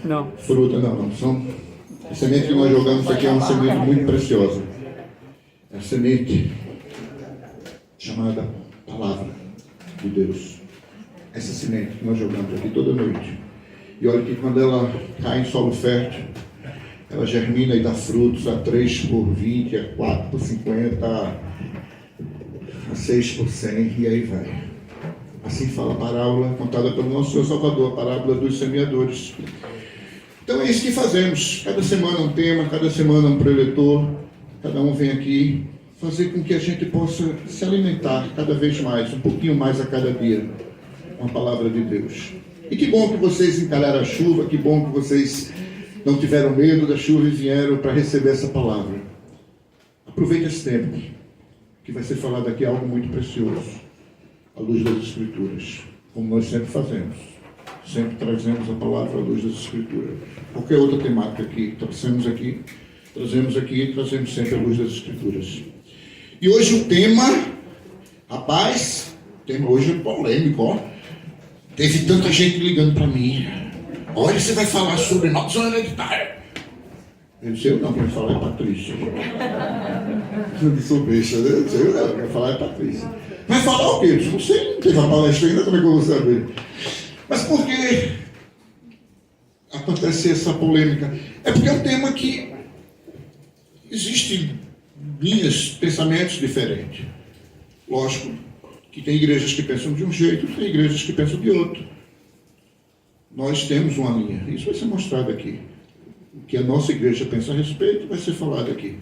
Não. Fruta, não. A semente que nós jogamos aqui é uma semente muito preciosa. É a semente chamada Palavra de Deus. Essa semente que nós jogamos aqui toda noite. E olha que quando ela cai em solo fértil, ela germina e dá frutos a 3 por 20, a 4 por 50, a 6 por 100, e aí vai. Assim fala a parábola contada pelo nosso Senhor Salvador, a parábola dos semeadores. Então é isso que fazemos. Cada semana um tema, cada semana um preletor. Cada um vem aqui fazer com que a gente possa se alimentar cada vez mais, um pouquinho mais a cada dia, com a palavra de Deus. E que bom que vocês encararam a chuva, que bom que vocês não tiveram medo da chuva e vieram para receber essa palavra. Aproveite esse tempo, que vai ser falado aqui algo muito precioso, à luz das Escrituras, como nós sempre fazemos. Sempre trazemos a palavra à luz das Escrituras. Qualquer outra temática que trazemos aqui e trazemos sempre à luz das Escrituras. E hoje o tema, rapaz, o tema hoje é polêmico, ó. Teve tanta gente ligando para mim. Olha, você vai falar sobre maldição hereditária. Eu disse, eu não, quem falar é Patrícia. Eu não sou besta, né? Eu disse, eu não, quem falar é Patrícia. Vai falar o quê? Eu disse, não sei, não teve uma palestra ainda, como é que eu vou saber? Mas por que acontece essa polêmica? É porque é um tema que existem linhas, pensamentos diferentes. Lógico que tem igrejas que pensam de um jeito, tem igrejas que pensam de outro. Nós temos uma linha, isso vai ser mostrado aqui. O que a nossa igreja pensa a respeito vai ser falado aqui.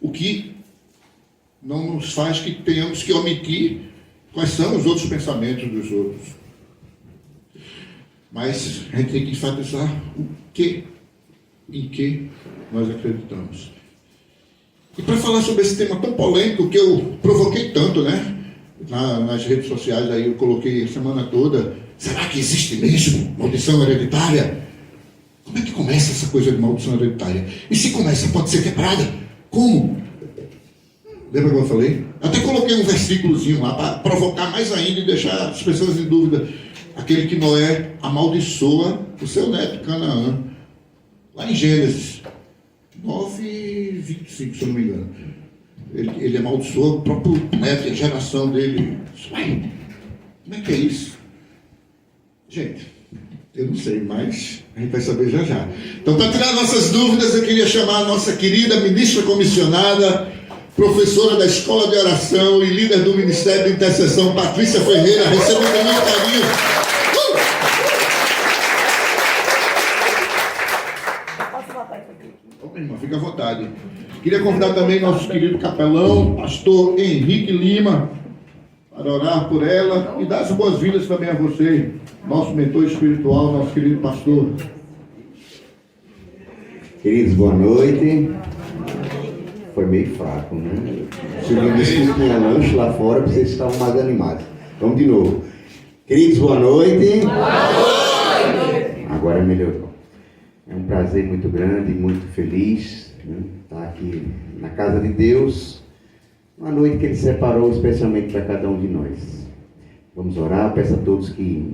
O que não nos faz que tenhamos que omitir quais são os outros pensamentos dos outros. Mas a gente tem que enfatizar em que nós acreditamos. E para falar sobre esse tema tão polêmico, que eu provoquei tanto, né? Nas redes sociais, aí eu coloquei a semana toda, será que existe mesmo maldição hereditária? Como é que começa essa coisa de maldição hereditária? E se começa, pode ser quebrada? Como? Lembra que eu falei? Até coloquei um versículozinho lá para provocar mais ainda e deixar as pessoas em dúvida. Aquele que Noé amaldiçoa o seu neto Canaã. Lá em Gênesis 9:25, se eu não me engano. Ele amaldiçoa o próprio neto, a geração dele. Uai, como é que é isso? Gente, eu não sei, mas a gente vai saber já já. Então, para tirar nossas dúvidas, eu queria chamar a nossa querida ministra comissionada, professora da Escola de Oração e líder do Ministério de Intercessão, Patrícia Ferreira. Receba com muito carinho. Irmã, fica à vontade. Queria convidar também nosso querido capelão, pastor Henrique Lima, para orar por ela e dar as boas-vindas também a você, nosso mentor espiritual, nosso querido pastor. Queridos, boa noite. Foi meio fraco, né? Se eu disse que tinha lanche lá fora, vocês estavam mais animados. Vamos de novo. Queridos, boa noite. Boa noite. Agora melhorou. É um prazer muito grande, muito feliz, né, estar aqui na casa de Deus, uma noite que Ele separou especialmente para cada um de nós. Vamos orar, peço a todos que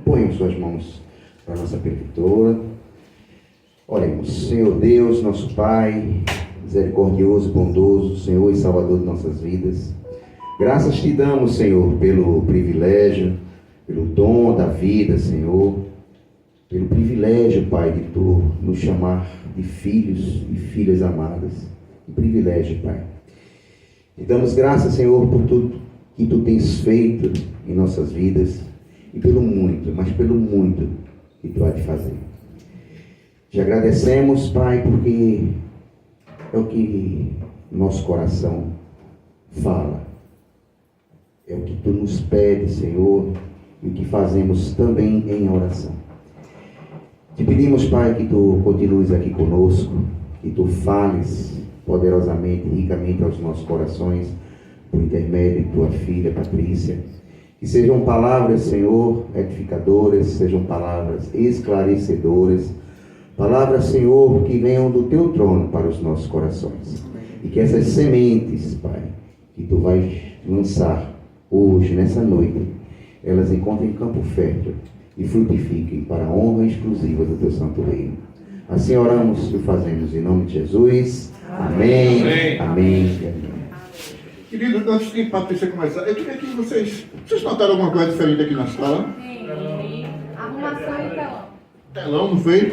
ponham suas mãos para a nossa benfeitora. Oremos. Senhor Deus, nosso Pai, misericordioso, bondoso, Senhor e Salvador de nossas vidas. Graças te damos, Senhor, pelo privilégio, pelo dom da vida, Senhor, pelo privilégio, Pai, de Tu nos chamar de filhos e filhas amadas. Que privilégio, Pai. Te damos graças, Senhor, por tudo que Tu tens feito em nossas vidas e pelo muito, mas pelo muito que Tu há de fazer. Te agradecemos, Pai, porque é o que nosso coração fala. É o que Tu nos pede, Senhor, e o que fazemos também em oração. Te pedimos, Pai, que Tu continues aqui conosco, que Tu fales poderosamente, ricamente aos nossos corações, por intermédio de Tua filha, Patrícia. Que sejam palavras, Senhor, edificadoras, sejam palavras esclarecedoras, palavras, Senhor, que venham do Teu trono para os nossos corações. E que essas sementes, Pai, que Tu vais lançar hoje, nessa noite, elas encontrem campo fértil e frutifiquem para a honra exclusiva do teu santo reino. Assim oramos e fazemos em nome de Jesus. Amém, amém, amém. Amém. Querido, antes de Patrícia começar, eu queria que vocês notaram alguma coisa diferente aqui na sala? Sim. Arrumação e telão. Telão, não foi?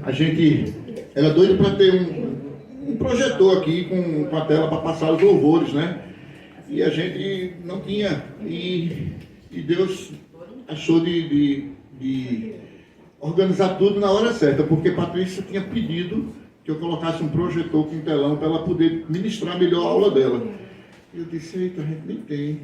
A gente era doido para ter um projetor aqui com a tela para passar os louvores, né? E a gente não tinha. E Deus achou de organizar tudo na hora certa, porque Patrícia tinha pedido que eu colocasse um projetor com telão para ela poder ministrar melhor a aula dela. E eu disse, eita, a gente nem tem.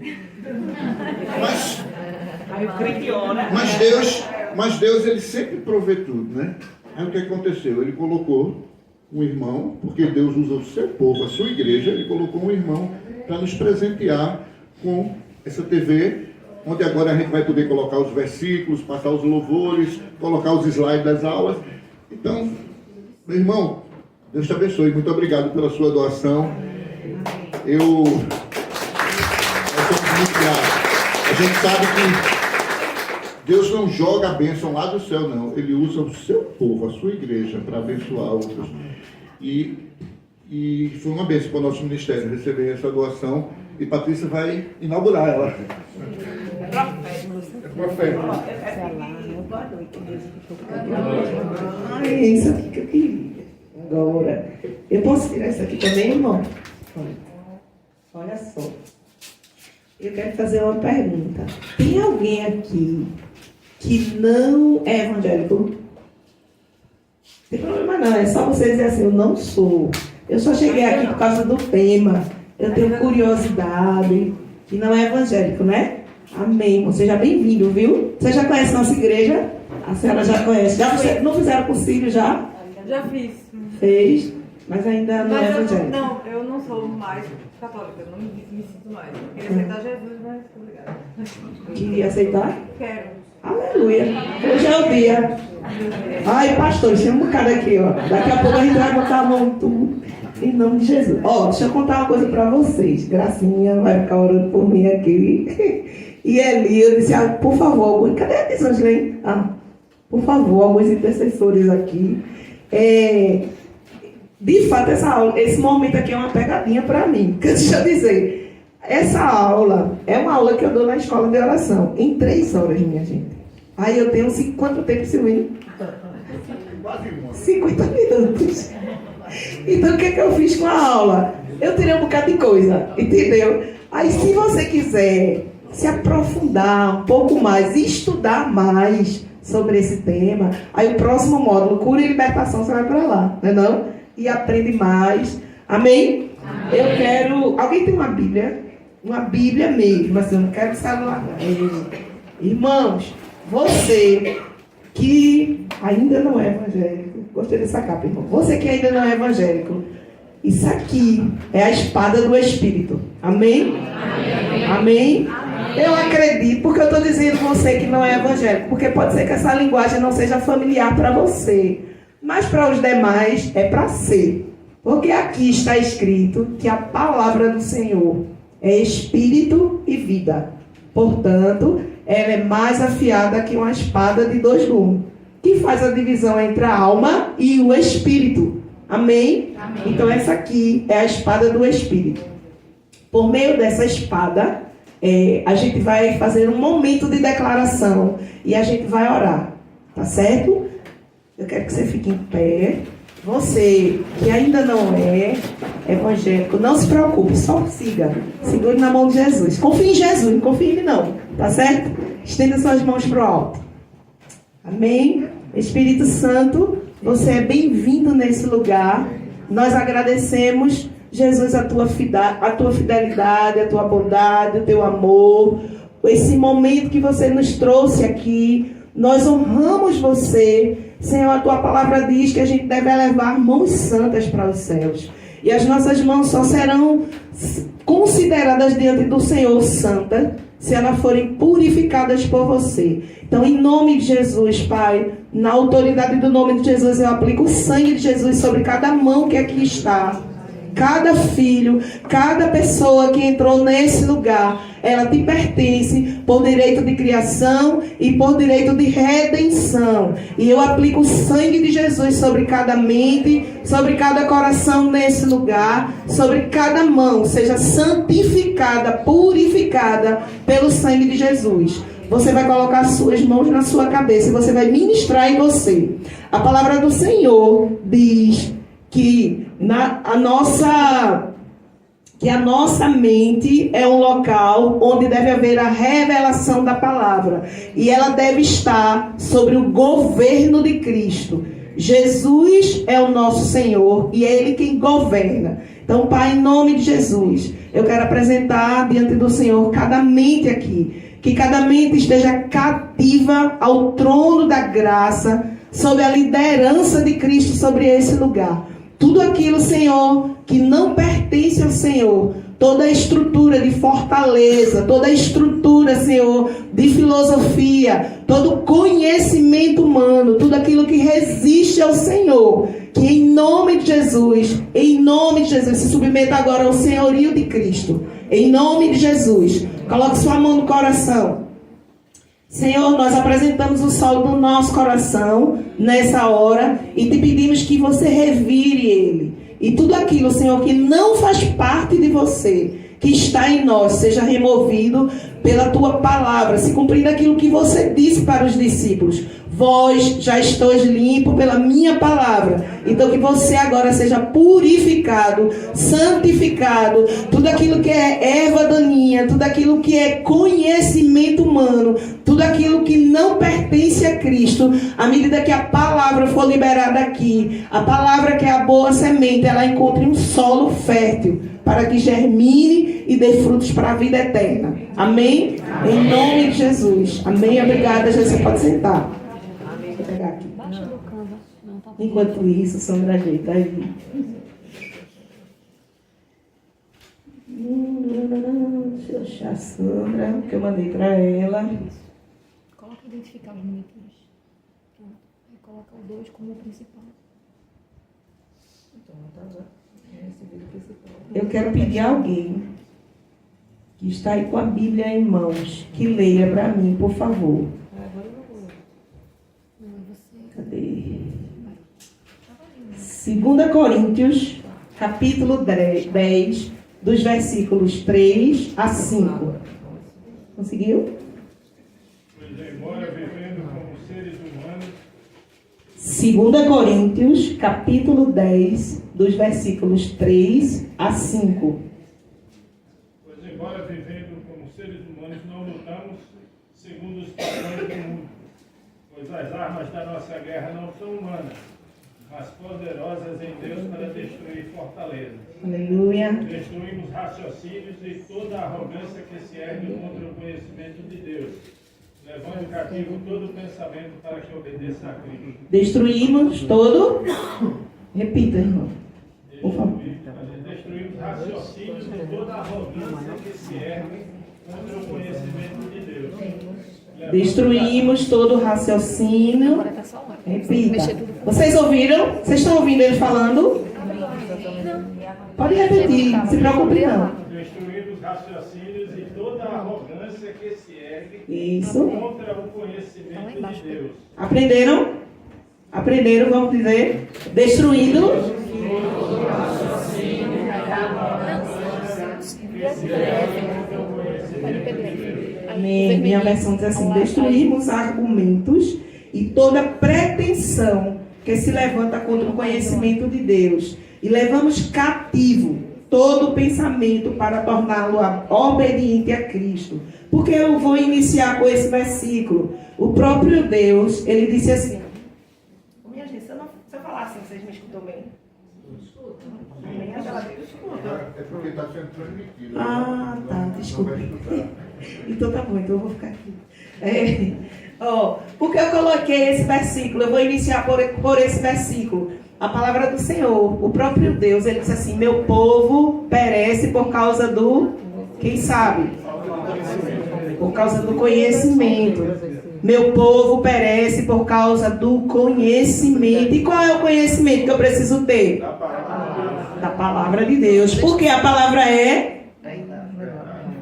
Mas Deus, ele sempre provê tudo, né? Aí o que aconteceu? Ele colocou um irmão, porque Deus usa o seu povo, a sua igreja, ele colocou um irmão para nos presentear com essa TV, onde agora a gente vai poder colocar os versículos, passar os louvores, colocar os slides das aulas. Então, meu irmão, Deus te abençoe. Muito obrigado pela sua doação. Eu sou muito grato. A gente sabe que Deus não joga a bênção lá do céu, não. Ele usa o seu povo, a sua igreja, para abençoar outros. E foi uma bênção para o nosso ministério receber essa doação. E Patrícia vai inaugurar ela. É profeta. Boa noite. É isso aqui que eu queria. Agora, eu posso tirar isso aqui também, irmão? Olha só. Eu quero fazer uma pergunta. Tem alguém aqui que não é evangélico? Não tem problema não, é só você dizer assim, eu não sou. Eu só cheguei aqui por causa do tema. Eu tenho curiosidade. E não é evangélico, né? Amém, irmão. Seja bem-vindo, viu? Você já conhece nossa igreja? A senhora já conhece. Não fizeram concílio já? Já fiz. Fez, mas ainda não é Mas evangélico. eu não sou mais católica, eu não me sinto mais. Eu queria aceitar Jesus, mas obrigada. Queria aceitar? Quero. Aleluia. Hoje é o dia. Ai, pastor, tem um bocado aqui, ó. Daqui a pouco a gente vai botar a mão em tudo. Em nome de Jesus. Ó, deixa eu contar uma coisa pra vocês. Gracinha vai ficar orando por mim aqui. E Eli, eu disse, por favor, cadê a Elisângela? Por favor, alguns intercessores aqui. De fato, essa aula, esse momento aqui é uma pegadinha para mim. Deixa eu dizer, essa aula é uma aula que eu dou na escola de oração, em 3 horas, minha gente. Aí eu tenho quanto tempo, Silvinho? 50 minutos. Então, o que eu fiz com a aula? Eu tirei um bocado de coisa, entendeu? Aí, se você quiser se aprofundar um pouco mais, estudar mais sobre esse tema, aí o próximo módulo, cura e libertação, você vai para lá, não é não? E aprende mais. Amém? Amém? Eu quero... Alguém tem uma Bíblia? Uma Bíblia mesmo, assim, eu não quero celular. Irmãos, você que ainda não é evangélico, gostei dessa capa, irmão. Você que ainda não é evangélico, isso aqui é a espada do Espírito. Amém? Amém? Amém? Eu acredito, porque eu estou dizendo você que não é evangélico, porque pode ser que essa linguagem não seja familiar para você, mas para os demais é para ser. Porque aqui está escrito que a palavra do Senhor é espírito e vida. Portanto, ela é mais afiada que uma espada de 2 gumes, que faz a divisão entre a alma e o espírito. Amém? Amém? Então essa aqui é a espada do espírito. Por meio dessa espada, a gente vai fazer um momento de declaração e a gente vai orar, tá certo? Eu quero que você fique em pé. Você que ainda não é evangélico, não se preocupe, só siga. Segure na mão de Jesus. Confie em Jesus, não confie em mim não, tá certo? Estenda suas mãos para o alto. Amém? Espírito Santo, você é bem-vindo nesse lugar. Nós agradecemos, Jesus, a tua fidelidade, a tua bondade, o teu amor, esse momento que você nos trouxe aqui. Nós honramos você. Senhor, a tua palavra diz que a gente deve elevar mãos santas para os céus. E as nossas mãos só serão consideradas diante do Senhor santas se elas forem purificadas por você. Então, em nome de Jesus, Pai, na autoridade do nome de Jesus, eu aplico o sangue de Jesus sobre cada mão que aqui está. Cada filho, cada pessoa que entrou nesse lugar, ela te pertence por direito de criação e por direito de redenção. E eu aplico o sangue de Jesus sobre cada mente, sobre cada coração nesse lugar, sobre cada mão, seja santificada, purificada pelo sangue de Jesus. Você vai colocar as suas mãos na sua cabeça e você vai ministrar em você. A palavra do Senhor diz que a nossa mente é um local onde deve haver a revelação da palavra. E ela deve estar sobre o governo de Cristo. Jesus é o nosso Senhor e é Ele quem governa. Então, Pai, em nome de Jesus, eu quero apresentar diante do Senhor cada mente aqui. Que cada mente esteja cativa ao trono da graça, sob a liderança de Cristo sobre esse lugar. Tudo aquilo, Senhor, que não pertence ao Senhor, toda a estrutura de fortaleza, toda a estrutura, Senhor, de filosofia, todo conhecimento humano, tudo aquilo que resiste ao Senhor, que em nome de Jesus, se submeta agora ao senhorio de Cristo. Em nome de Jesus, coloque sua mão no coração. Senhor, nós apresentamos o solo do nosso coração nessa hora e te pedimos que você revire ele. E tudo aquilo, Senhor, que não faz parte de você, que está em nós, seja removido pela tua palavra, se cumprindo aquilo que você disse para os discípulos. Vós já estáis limpo pela minha palavra. Então que você agora seja purificado, santificado. Tudo aquilo que é erva daninha, tudo aquilo que é conhecimento humano, tudo aquilo que não pertence a Cristo, à medida que a palavra for liberada aqui, a palavra que é a boa semente, ela encontre um solo fértil, para que germine e dê frutos para a vida eterna. Amém? Em nome de Jesus. Amém. Obrigada. Já você pode sentar. Vou pegar aqui. Enquanto isso, Sandra ajeita aí. Deixa eu achar a Sandra, que eu mandei para ela. Coloca identificar os monitores. Aí coloca o 2 como principal. Então, tá já. Recebido o principal. Eu quero pedir a alguém que está aí com a Bíblia em mãos, que leia para mim, por favor. Agora eu vou. Não, é você. Cadê? 2 Coríntios, capítulo 10, dos versículos 3 a 5. Conseguiu? Pois embora vivendo como seres humanos, 2 Coríntios, capítulo 10, dos versículos 3 a 5. pois embora vivendo como seres humanos, não lutamos segundo os padrões do mundo, pois as armas da nossa guerra não são humanas, mas poderosas em Deus para destruir fortalezas. Aleluia. Destruímos raciocínios e toda arrogância que se ergue contra o conhecimento de Deus, levando cativo todo pensamento para que obedeça a Cristo. Destruímos todo. Repita, irmão. Por favor. Destruímos raciocínios e toda arrogância que se ergue contra o conhecimento de Deus. Destruímos todo raciocínio. Agora tá só lá. Repita. Vocês ouviram? Vocês estão ouvindo ele falando? Pode repetir, não se preocupe não. Destruímos raciocínios e toda arrogância que se ergue Isso. contra o conhecimento de Deus. Aprenderam? Aprenderam, vamos dizer? Destruindo. Amém. Minha versão diz assim: destruímos argumentos e toda pretensão que se levanta contra o conhecimento de Deus, e levamos cativo todo pensamento para torná-lo obediente a Cristo. Porque eu vou iniciar com esse versículo. O próprio Deus, ele disse assim: minha gente, se eu falar assim, vocês me escutam bem? Amém? É porque está sendo transmitido. Ah, tá, desculpa. Então tá bom, então eu vou ficar aqui. Porque eu coloquei esse versículo, eu vou iniciar por esse versículo. A palavra do Senhor, o próprio Deus, ele disse assim: meu povo perece por causa do, quem sabe? Por causa do conhecimento. Meu povo perece por causa do conhecimento. E qual é o conhecimento que eu preciso ter? Da palavra de Deus. Porque a palavra é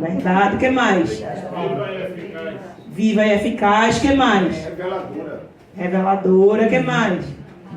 verdade. O que mais? Viva e eficaz. Viva e eficaz. O que mais? Reveladora. Reveladora. O que mais?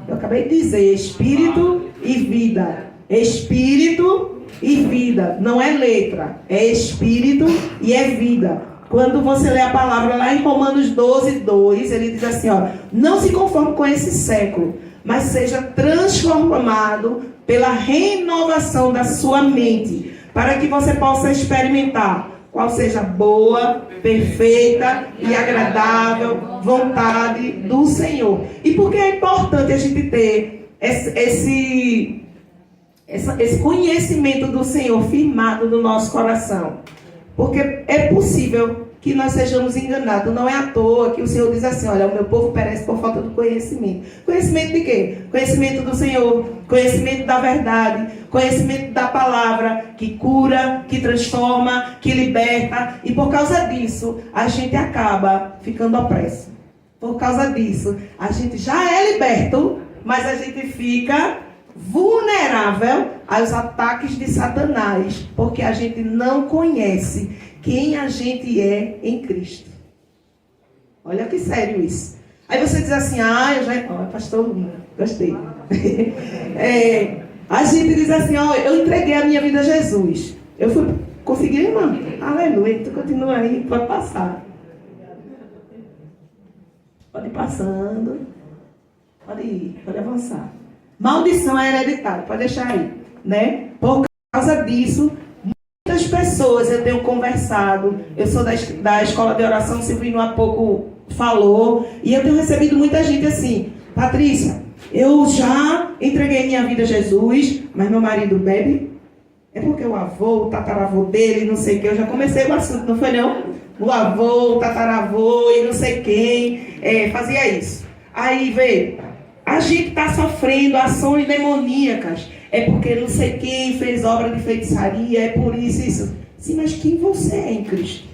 Eu acabei de dizer, espírito e vida. Espírito e vida. Não é letra. É espírito e é vida. Quando você lê a palavra lá em Romanos 12, 2, ele diz assim, ó, não se conforme com esse século, mas seja transformado pela renovação da sua mente, para que você possa experimentar qual seja a boa, perfeita e agradável vontade do Senhor. E por que é importante a gente ter esse conhecimento do Senhor firmado no nosso coração? Porque é possível que nós sejamos enganados. Não é à toa que o Senhor diz assim, olha, o meu povo perece por falta do conhecimento. Conhecimento de quê? Conhecimento do Senhor, conhecimento da verdade, conhecimento da palavra, que cura, que transforma, que liberta. E por causa disso, a gente acaba ficando opresso. Por causa disso, a gente já é liberto, mas a gente fica vulnerável aos ataques de Satanás, porque a gente não conhece quem a gente é em Cristo. Olha que sério isso. Aí você diz assim, pastor, gostei. A gente diz assim, eu entreguei a minha vida a Jesus. Eu fui, consegui, irmã? Aleluia, tu continua aí, pode passar. Pode ir passando. Pode ir, pode avançar. Maldição é hereditária, pode deixar aí, né? Por causa disso, muitas pessoas eu tenho conversado, eu sou da escola de oração, o Silvino há pouco falou, e eu tenho recebido muita gente assim, Patrícia, eu já entreguei minha vida a Jesus, mas meu marido bebe, é porque o avô, o tataravô dele, não sei quem, eu já comecei o assunto, não foi não? O avô, o tataravô e não sei quem, fazia isso. Aí veio... A gente está sofrendo ações demoníacas. É porque não sei quem fez obra de feitiçaria, é por isso. Sim, mas quem você é em Cristo?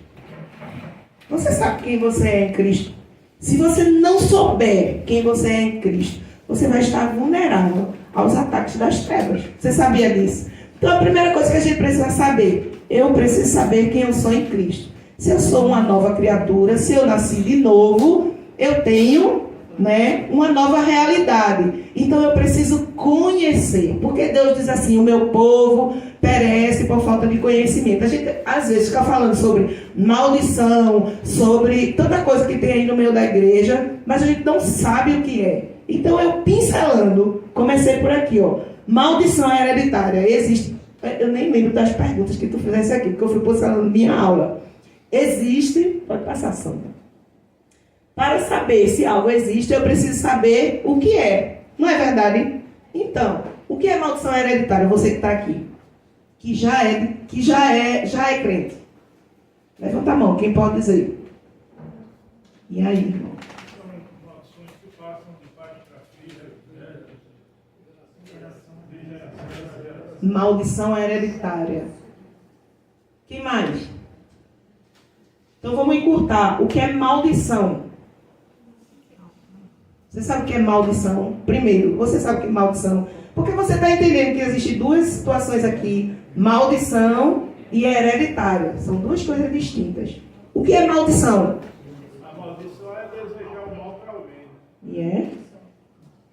Você sabe quem você é em Cristo? Se você não souber quem você é em Cristo, você vai estar vulnerável aos ataques das trevas. Você sabia disso? Então a primeira coisa que a gente precisa saber, eu preciso saber quem eu sou em Cristo. Se eu sou uma nova criatura, se eu nasci de novo, eu tenho... uma nova realidade. Então eu preciso conhecer, porque Deus diz assim, o meu povo perece por falta de conhecimento. A gente às vezes fica falando sobre maldição, sobre tanta coisa que tem aí no meio da igreja, mas a gente não sabe o que é. Então eu pincelando, comecei por aqui, maldição hereditária. Existe, eu nem lembro das perguntas que tu fizesse aqui, porque eu fui pincelando minha aula. Existe, pode passar, Sandra. Para saber se algo existe, eu preciso saber o que é. Não é verdade? Então, o que é maldição hereditária? Você que está aqui, que já é crente. Levanta a mão, quem pode dizer? E aí, irmão? Maldições que passam de pai para filha, Maldição hereditária. Quem mais? Então vamos encurtar. O que é maldição? Você sabe o que é maldição? Primeiro, você sabe o que é maldição? Porque você está entendendo que existem duas situações aqui. Maldição e hereditária. São duas coisas distintas. O que é maldição? A maldição é desejar o mal para alguém. E é?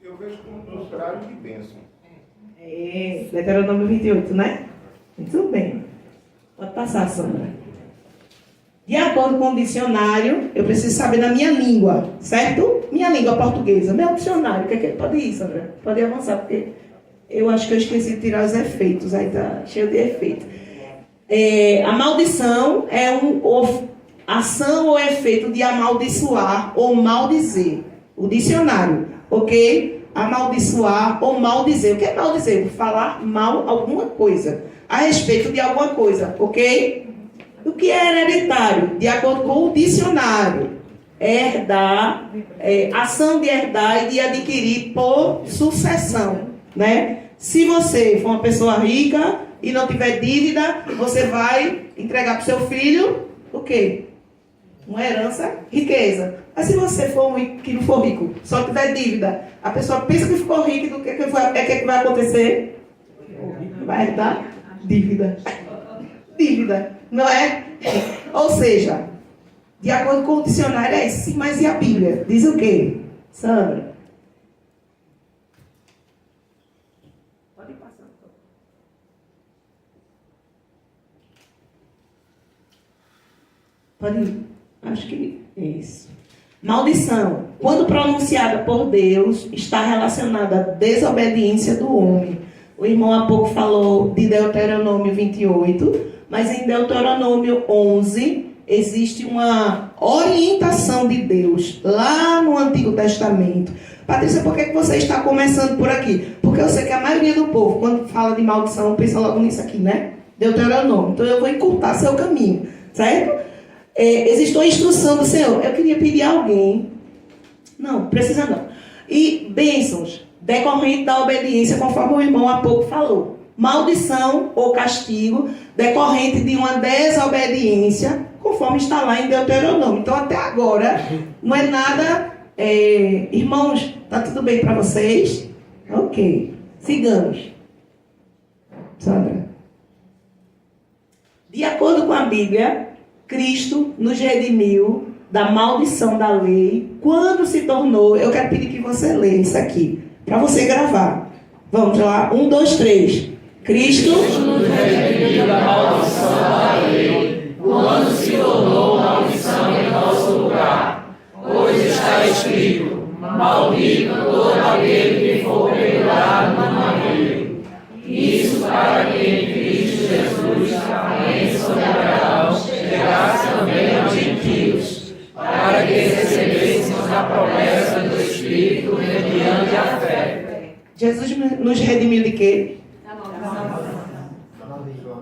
Eu vejo como o contrário de bênção. Deuteronômio 28, né? Muito bem. Pode passar, Sandra. De acordo com o dicionário, eu preciso saber da minha língua, certo? Minha língua portuguesa, meu dicionário. O que é que pode ir, Sandra? Pode avançar, porque eu acho que eu esqueci de tirar os efeitos. Aí tá cheio de efeito. A maldição é ação ou efeito de amaldiçoar ou maldizer. O dicionário, ok? Amaldiçoar ou maldizer. O que é maldizer? Falar mal alguma coisa, a respeito de alguma coisa, ok? O que é hereditário? De acordo com o dicionário, herdar, ação de herdar e de adquirir por sucessão, né? Se você for uma pessoa rica e não tiver dívida, você vai entregar para o seu filho o quê? Uma herança, riqueza. Mas se você for um rico que não for rico, só tiver dívida, a pessoa pensa que ficou rica, o que vai acontecer? vai dar dívida. Dívida, não é? Ou seja, de acordo com o dicionário é sim, mas e a Bíblia? Diz o quê? Sandra? Pode passar. Pode ir. Acho que é isso. Maldição, quando pronunciada por Deus, está relacionada à desobediência do homem. O irmão há pouco falou de Deuteronômio 28, mas em Deuteronômio 11 existe uma orientação de Deus, lá no Antigo Testamento. Patrícia, por que você está começando por aqui? Porque eu sei que a maioria do povo, quando fala de maldição, pensa logo nisso aqui, né? Deuteronômio. Então eu vou encurtar seu caminho, certo? Existe uma instrução do Senhor. Eu queria pedir a alguém. Não, precisa não. E bênçãos decorrente da obediência, conforme o irmão há pouco falou. Maldição ou castigo decorrente de uma desobediência, conforme está lá em Deuteronômio. Então, até agora, não é nada... irmãos, tá tudo bem para vocês? Ok. Sigamos. Sandra. De acordo com a Bíblia, Cristo nos redimiu da maldição da lei quando se tornou... Eu quero pedir que você leia isso aqui, para você gravar. Vamos lá? 1, 2, 3. Cristo nos redimiu da maldição da lei quando se tornou maldição em nosso lugar. Pois está escrito: maldito todo aquele que for pendurado numa madeira. Isso para que em Cristo Jesus a bênção de Abraão chegasse também aos gentios, para que recebêssemos a promessa do Espírito mediante a fé. Jesus nos redimiu de quê?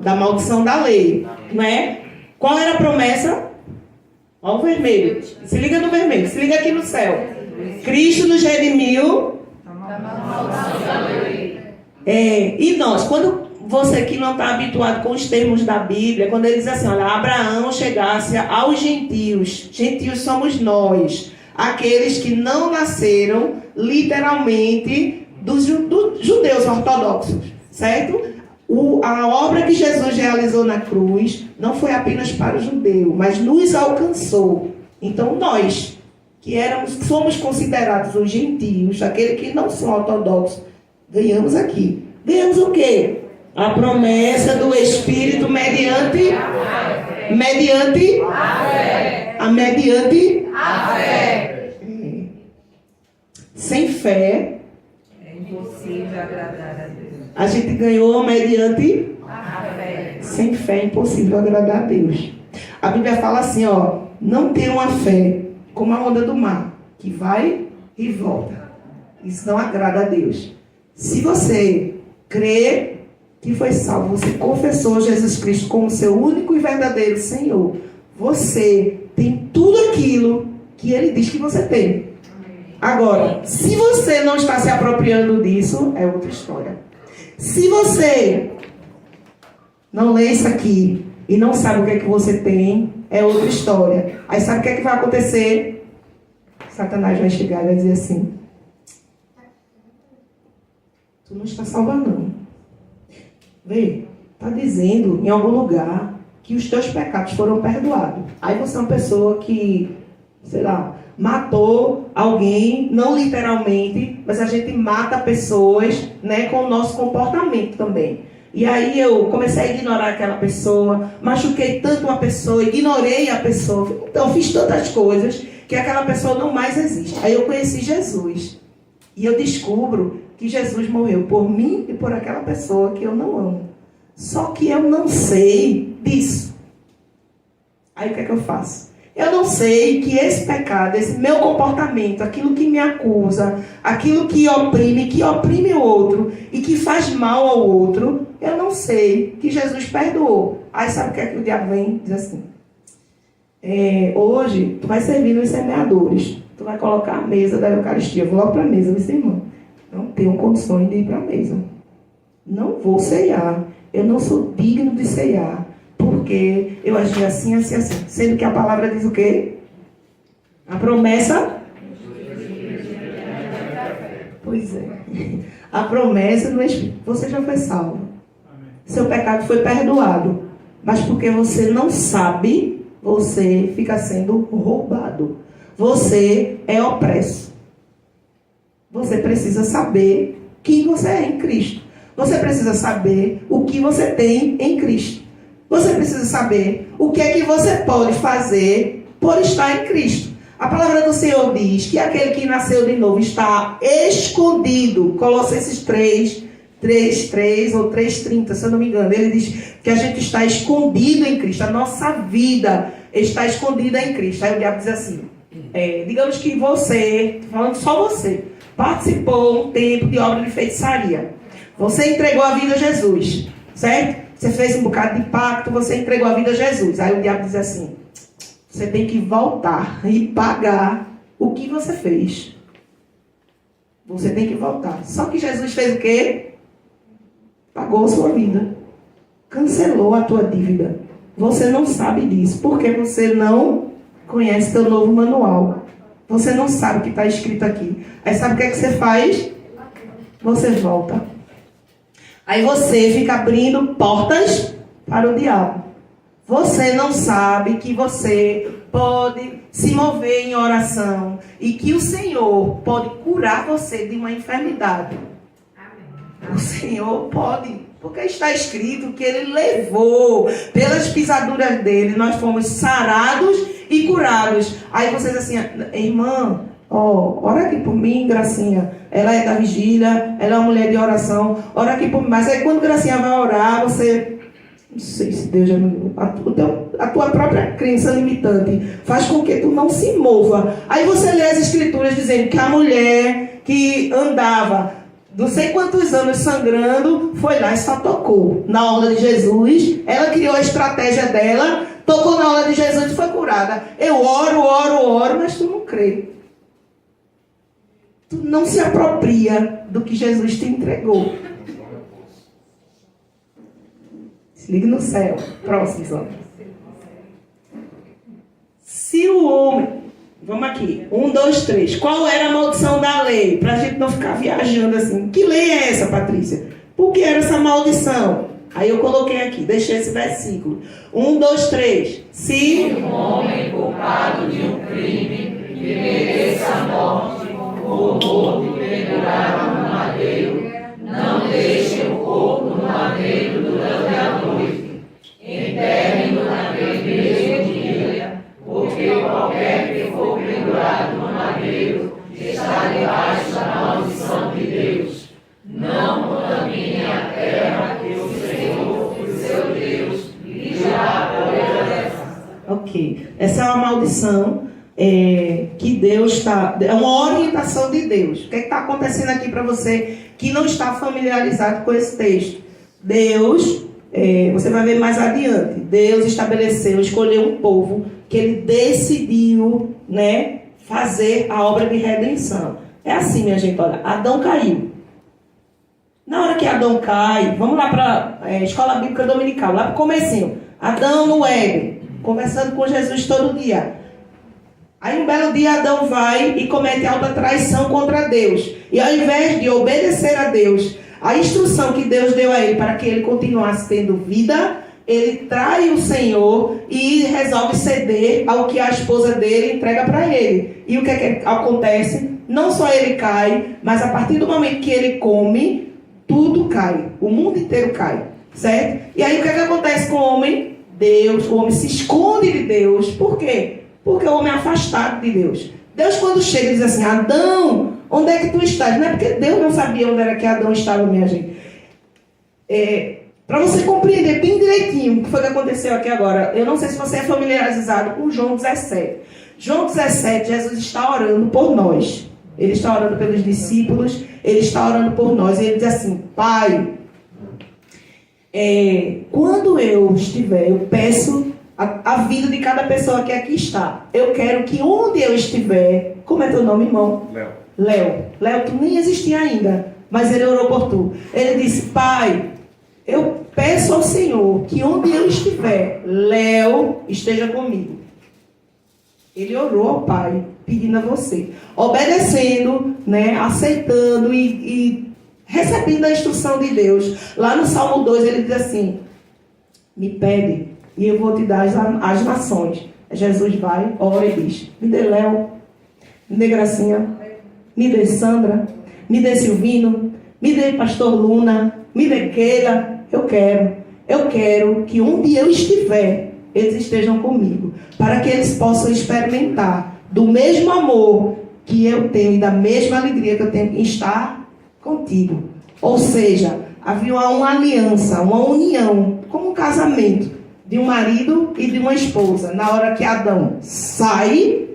Da maldição da lei, não é? Qual era a promessa? Olha o vermelho. Se liga no vermelho, se liga aqui no céu. Cristo nos redimiu da maldição da lei. E nós, quando você que não está habituado com os termos da Bíblia, quando ele diz assim, olha, Abraão chegasse aos gentios. Gentios somos nós, aqueles que não nasceram literalmente dos judeus ortodoxos, certo? A obra que Jesus realizou na cruz não foi apenas para o judeu, mas nos alcançou. Então nós, que somos considerados os gentios, aqueles que não são ortodoxos, ganhamos aqui. Ganhamos o quê? A promessa do Espírito mediante a fé. Sem fé É impossível agradar a Deus. a gente ganhou mediante A fé. sem fé é impossível agradar a Deus. A Bíblia fala assim, ó, não tenham a fé como a onda do mar, que vai e volta. Isso não agrada a Deus. Se você crê que foi salvo, você confessou Jesus Cristo como seu único e verdadeiro Senhor, você tem tudo aquilo que Ele diz que você tem. Agora, se você não está se apropriando disso, é outra história. Se você não lê isso aqui e não sabe o que é que você tem, é outra história. Aí sabe o que é que vai acontecer? Satanás vai chegar e vai dizer assim: tu não está salva não. Vê, está dizendo em algum lugar que os teus pecados foram perdoados. Aí você é uma pessoa que, sei lá, matou alguém, não literalmente, mas a gente mata pessoas, né, com o nosso comportamento também. E aí eu comecei a ignorar aquela pessoa, machuquei tanto uma pessoa, ignorei a pessoa, então fiz tantas coisas que aquela pessoa não mais existe. Aí eu conheci Jesus e eu descubro que Jesus morreu por mim e por aquela pessoa que eu não amo. Só que eu não sei disso. Aí o que é que eu faço? Eu não sei que esse pecado, esse meu comportamento, aquilo que me acusa, aquilo que oprime o outro e que faz mal ao outro, eu não sei que Jesus perdoou. Aí sabe o que é que o diabo vem? Diz assim: hoje tu vai servir nos semeadores, tu vai colocar a mesa da Eucaristia. Eu vou logo para a mesa, disse, irmão, não tenho condições de ir para a mesa. Não vou ceiar. Eu não sou digno de ceiar. Porque eu agi assim, assim, assim. Sendo que a palavra diz o quê? A promessa. Pois é. A promessa do Espírito. Você já foi salvo. seu pecado foi perdoado. Mas porque você não sabe, você fica sendo roubado. Você é opresso. Você precisa saber quem você é em Cristo. Você precisa saber o que você tem em Cristo. Você precisa saber o que é que você pode fazer por estar em Cristo. A palavra do Senhor diz que aquele que nasceu de novo está escondido. Colossenses 3 ou 3:30, se eu não me engano. Ele diz que a gente está escondido em Cristo. A nossa vida está escondida em Cristo. Aí o diabo diz assim, digamos que você, falando só você, participou um tempo de obra de feitiçaria. Você entregou a vida a Jesus, certo? Você fez um bocado de pacto, você entregou a vida a Jesus. Aí o diabo diz assim, você tem que voltar e pagar o que você fez. Você tem que voltar. Só que Jesus fez o quê? Pagou a sua vida. Cancelou a tua dívida. Você não sabe disso, porque você não conhece teu novo manual. Você não sabe o que está escrito aqui. Aí sabe o que é que você faz? Você volta. Aí você fica abrindo portas para o diabo. Você não sabe que você pode se mover em oração e que o Senhor pode curar você de uma enfermidade. O Senhor pode, porque está escrito que Ele levou, pelas pisaduras dele, nós fomos sarados e curados. Aí você diz assim, irmã, ora aqui por mim, Gracinha. Ela é da vigília, ela é uma mulher de oração. Ora aqui por mim. Mas aí quando Gracinha vai orar, você... Não sei se Deus já... A tua própria crença limitante faz com que tu não se mova. Aí você lê as escrituras dizendo que a mulher que andava não sei quantos anos sangrando, foi lá e só tocou na orla de Jesus. Ela criou a estratégia dela, tocou na orla de Jesus e foi curada. Eu oro, mas tu não crê. Tu não se apropria do que Jesus te entregou. Se liga no céu. Próximo, Zona. Se o homem... Vamos aqui. 1, 2, 3. Qual era a maldição da lei? Para a gente não ficar viajando assim. Que lei é essa, Patrícia? Por que era essa maldição? Aí eu coloquei aqui. Deixei esse versículo. 1, 2, 3. Se um homem culpado de um crime que mereça a morte for morto e pendurado no madeiro, não deixe o corpo no madeiro durante a noite. Enterre-no naquele mesmo dia, porque qualquer que for pendurado no madeiro está debaixo da maldição de Deus. Não contamine a terra que o Senhor, o seu Deus, lhe dá por herança. Ok. Essa é uma maldição que Deus está... É uma orientação de Deus. O que está acontecendo aqui para você que não está familiarizado com esse texto? Deus, você vai ver mais adiante, Deus estabeleceu, escolheu um povo que Ele decidiu, né, fazer a obra de redenção. É assim, minha gente, olha, Adão caiu. Na hora que Adão cai, vamos lá para a Escola Bíblica Dominical, lá para o comecinho. Adão no Éden, conversando com Jesus todo dia. Aí um belo dia Adão vai e comete alta traição contra Deus. E ao invés de obedecer a Deus, a instrução que Deus deu a ele para que ele continuasse tendo vida, ele trai o Senhor e resolve ceder ao que a esposa dele entrega para ele. E o que é que acontece? Não só ele cai, mas a partir do momento que ele come, tudo cai. O mundo inteiro cai. Certo? E aí o que é que acontece com o homem? O homem se esconde de Deus. Por quê? Porque o homem é afastado de Deus. Deus quando chega diz assim, Adão, onde é que tu estás? Não é porque Deus não sabia onde era que Adão estava, minha gente. Para você compreender bem direitinho o que foi que aconteceu aqui agora, eu não sei se você é familiarizado com João 17. João 17, Jesus está orando por nós. Ele está orando pelos discípulos, ele está orando por nós. E ele diz assim, Pai, quando eu estiver, eu peço a vida de cada pessoa que aqui está. Eu quero que onde eu estiver... Como é teu nome, irmão? Léo. Léo, tu nem existia ainda, mas ele orou por tu. Ele disse, Pai, eu peço ao Senhor que onde eu estiver, Léo esteja comigo. Ele orou ao Pai, pedindo a você, obedecendo, né, aceitando e recebendo a instrução de Deus. Lá no Salmo 2 ele diz assim: me pede e eu vou te dar as nações. Jesus vai, ora e diz: me dê Léo, me dê Gracinha, me dê Sandra, me dê Silvino, me dê Pastor Luna, me dê Keila. Eu quero que onde eu estiver, eles estejam comigo, para que eles possam experimentar do mesmo amor que eu tenho e da mesma alegria que eu tenho em estar contigo. Ou seja, havia uma aliança, uma união, como um casamento de um marido e de uma esposa. Na hora que Adão sai,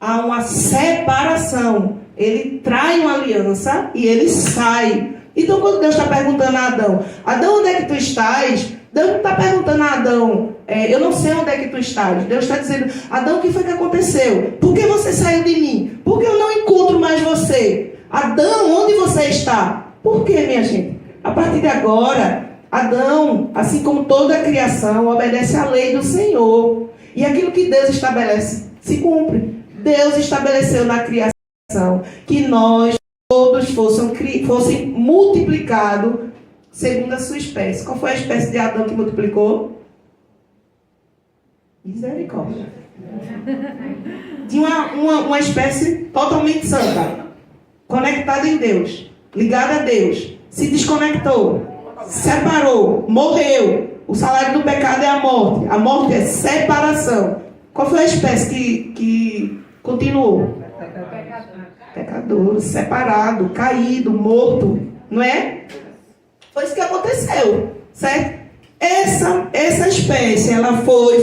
há uma separação. Ele trai uma aliança e ele sai. Então, quando Deus está perguntando a Adão: Adão, onde é que tu estás? Deus não está perguntando a Adão: eu não sei onde é que tu estás. Deus está dizendo: Adão, o que foi que aconteceu? Por que você saiu de mim? Por que eu não encontro mais você? Adão, onde você está? Por que, minha gente? A partir de agora, Adão, assim como toda a criação, obedece à lei do Senhor. E aquilo que Deus estabelece se cumpre. Deus estabeleceu na criação que nós todos fossem multiplicados segundo a sua espécie. Qual foi a espécie de Adão que multiplicou? Misericórdia. De uma espécie totalmente santa, conectada em Deus, ligada a Deus, se desconectou, separou, morreu. O salário do pecado é a morte. A morte é separação. Qual foi a espécie que continuou? Pecador, separado, caído, morto, não é? Foi isso que aconteceu, certo? Essa espécie, ela foi.